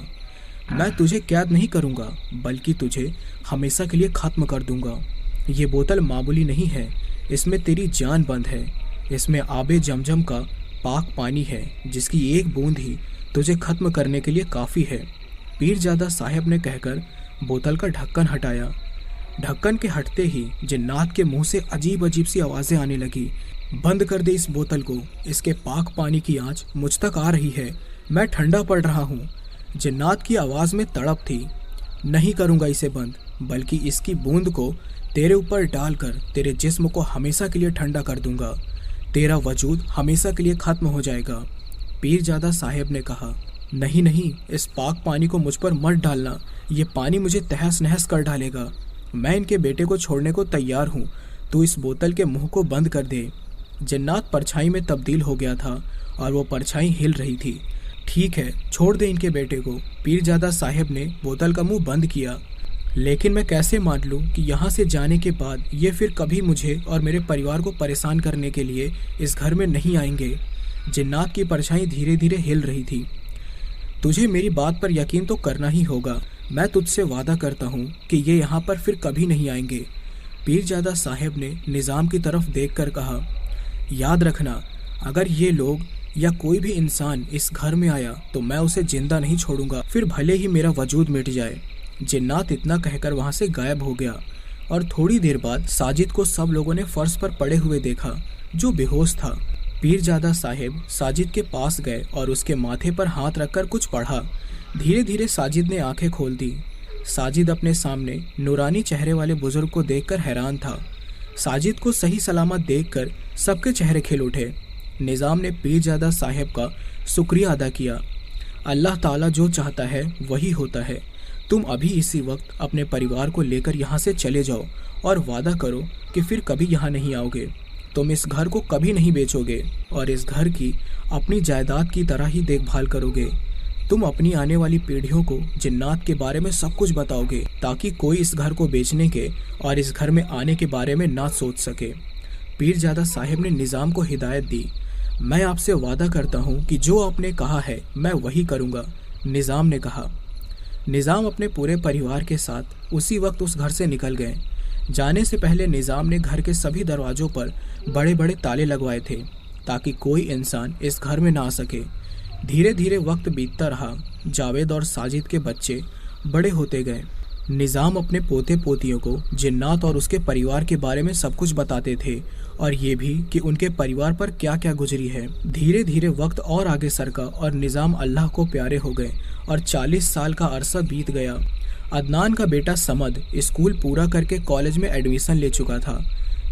मैं तुझे कैद नहीं करूँगा, बल्कि तुझे हमेशा के लिए ख़त्म कर दूँगा। ये बोतल मामूली नहीं है, इसमें तेरी जान बंद है। इसमें आबे जमजम का पाक पानी है, जिसकी एक बूंद ही तुझे ख़त्म करने के लिए काफ़ी है। पीरजादा साहब ने कहकर बोतल का ढक्कन हटाया। ढक्कन के हटते ही जिन्नात के मुंह से अजीब अजीब सी आवाज़ें आने लगी। बंद कर दे इस बोतल को, इसके पाक पानी की आंच मुझ तक आ रही है। मैं ठंडा पड़ रहा हूँ। जिन्नात की आवाज़ में तड़प थी। नहीं करूँगा इसे बंद, बल्कि इसकी बूंद को तेरे ऊपर डालकर तेरे जिस्म को हमेशा के लिए ठंडा कर दूंगा। तेरा वजूद हमेशा के लिए ख़त्म हो जाएगा। पीरजादा साहब ने कहा। नहीं नहीं, इस पाक पानी को मुझ पर मत डालना, ये पानी मुझे तहस नहस कर डालेगा। मैं इनके बेटे को छोड़ने को तैयार हूँ, तू इस बोतल के मुंह को बंद कर दे। जन्नात परछाई में तब्दील हो गया था और वो परछाई हिल रही थी। ठीक है, छोड़ दे इनके बेटे को। पीरजादा साहब ने बोतल का मुंह बंद किया। लेकिन मैं कैसे मान लूँ कि यहाँ से जाने के बाद ये फिर कभी मुझे और मेरे परिवार को परेशान करने के लिए इस घर में नहीं आएंगे। जिन्नात की परछाई धीरे धीरे हिल रही थी। तुझे मेरी बात पर यकीन तो करना ही होगा। मैं तुझसे वादा करता हूँ कि ये यहाँ पर फिर कभी नहीं आएंगे। पीरजादा साहब ने निज़ाम की तरफ देखकर कहा। याद रखना, अगर ये लोग या कोई भी इंसान इस घर में आया तो मैं उसे जिंदा नहीं छोड़ूंगा, फिर भले ही मेरा वजूद मिट जाए। जिन्नात इतना कहकर वहाँ से गायब हो गया और थोड़ी देर बाद साजिद को सब लोगों ने फर्श पर पड़े हुए देखा, जो बेहोश था। पीरजादा साहब साजिद के पास गए और उसके माथे पर हाथ रखकर कुछ पढ़ा। धीरे धीरे साजिद ने आंखें खोल दी। साजिद अपने सामने नूरानी चेहरे वाले बुजुर्ग को देखकर हैरान था। साजिद को सही सलामत देखकर सबके चेहरे खिल उठे। निज़ाम ने पीरजादा साहब का शुक्रिया अदा किया। अल्लाह ताला जो चाहता है वही होता है। तुम अभी इसी वक्त अपने परिवार को लेकर यहाँ से चले जाओ और वादा करो कि फिर कभी यहाँ नहीं आओगे। तुम इस घर को कभी नहीं बेचोगे और इस घर की अपनी जायदाद की तरह ही देखभाल करोगे। तुम अपनी आने वाली पीढ़ियों को जिन्नात के बारे में सब कुछ बताओगे, ताकि कोई इस घर को बेचने के और इस घर में आने के बारे में ना सोच सके। पीरजादा साहब ने निज़ाम को हिदायत दी। मैं आपसे वादा करता हूँ कि जो आपने कहा है मैं वही करूँगा, निज़ाम ने कहा। निज़ाम अपने पूरे परिवार के साथ उसी वक्त उस घर से निकल गए। जाने से पहले निज़ाम ने घर के सभी दरवाज़ों पर बड़े बड़े ताले लगवाए थे, ताकि कोई इंसान इस घर में ना आ सके। धीरे धीरे वक्त बीतता रहा। जावेद और साजिद के बच्चे बड़े होते गए। निज़ाम अपने पोते पोतियों को जिन्नात और उसके परिवार के बारे में सब कुछ बताते थे, और ये भी कि उनके परिवार पर क्या क्या गुजरी है। धीरे धीरे वक्त और आगे सरका और निज़ाम अल्लाह को प्यारे हो गए और 40 साल का अरसा बीत गया। अदनान का बेटा समद स्कूल पूरा करके कॉलेज में एडमिशन ले चुका था।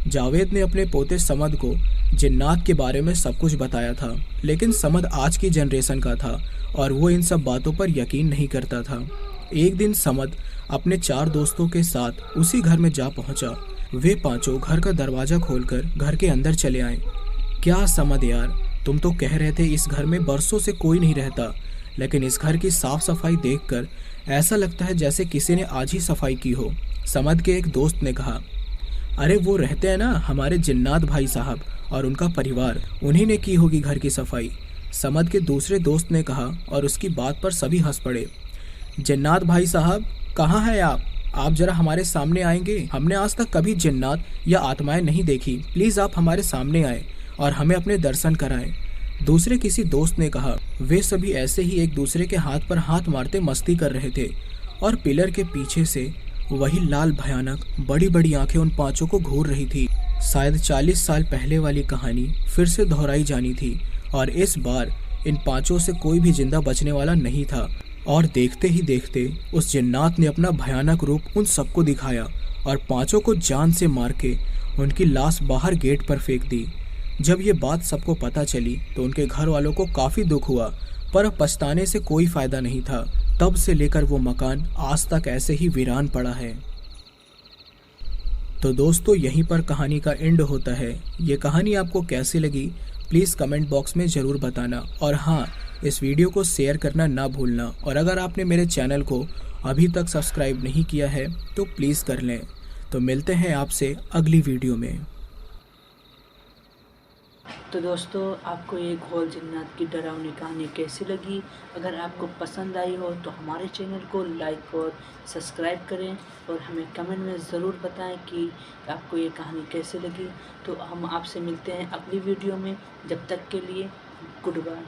जावेद ने अपने पोते समद को जिन्नात के बारे में सब कुछ बताया था, लेकिन समद आज की जनरेशन का था और वो इन सब बातों पर यकीन नहीं करता था। एक दिन समद अपने 4 दोस्तों के साथ उसी घर में जा पहुंचा। वे पांचों घर का दरवाज़ा खोलकर घर के अंदर चले आए। क्या समद यार, तुम तो कह रहे थे इस घर में बरसों से कोई नहीं रहता, लेकिन इस घर की साफ सफाई देखकर ऐसा लगता है जैसे किसी ने आज ही सफाई की हो। समद के एक दोस्त ने कहा। अरे वो रहते हैं ना हमारे जिन्नात भाई साहब और उनका परिवार, उन्हीं ने की होगी घर की सफाई। समद के दूसरे दोस्त ने कहा और उसकी बात पर सभी हंस पड़े। जिन्नात भाई साहब, कहाँ हैं आप जरा हमारे सामने आएंगे? हमने आज तक कभी जिन्नात या आत्माएं नहीं देखी। प्लीज़ आप हमारे सामने आए और हमें अपने दर्शन कराएं। दूसरे किसी दोस्त ने कहा। वे सभी ऐसे ही एक दूसरे के हाथ पर हाथ मारते मस्ती कर रहे थे और पिलर के पीछे से वही लाल भयानक बड़ी बड़ी आंखें उन पांचों को घूर रही थी। शायद 40 साल पहले वाली कहानी फिर से दोहराई जानी थी और इस बार इन पांचों से कोई भी जिंदा बचने वाला नहीं था। और देखते ही देखते उस जिन्नात ने अपना भयानक रूप उन सबको दिखाया और पांचों को जान से मार के उनकी लाश बाहर गेट पर फेंक दी। जब ये बात सबको पता चली तो उनके घर वालों को काफ़ी दुख हुआ, पर अब पछताने से कोई फ़ायदा नहीं था। तब से लेकर वो मकान आज तक ऐसे ही वीरान पड़ा है। तो दोस्तों, यहीं पर कहानी का एंड होता है। ये कहानी आपको कैसी लगी प्लीज़ कमेंट बॉक्स में ज़रूर बताना, और हाँ, इस वीडियो को शेयर करना ना भूलना। और अगर आपने मेरे चैनल को अभी तक सब्सक्राइब नहीं किया है तो प्लीज़ कर लें। तो मिलते हैं आपसे अगली वीडियो में। तो दोस्तों, आपको ये घोल जिन्नात की डरावनी कहानी कैसी लगी? अगर आपको पसंद आई हो तो हमारे चैनल को लाइक और सब्सक्राइब करें और हमें कमेंट में ज़रूर बताएं कि आपको ये कहानी कैसी लगी। तो हम आपसे मिलते हैं अगली वीडियो में। जब तक के लिए गुड बाय।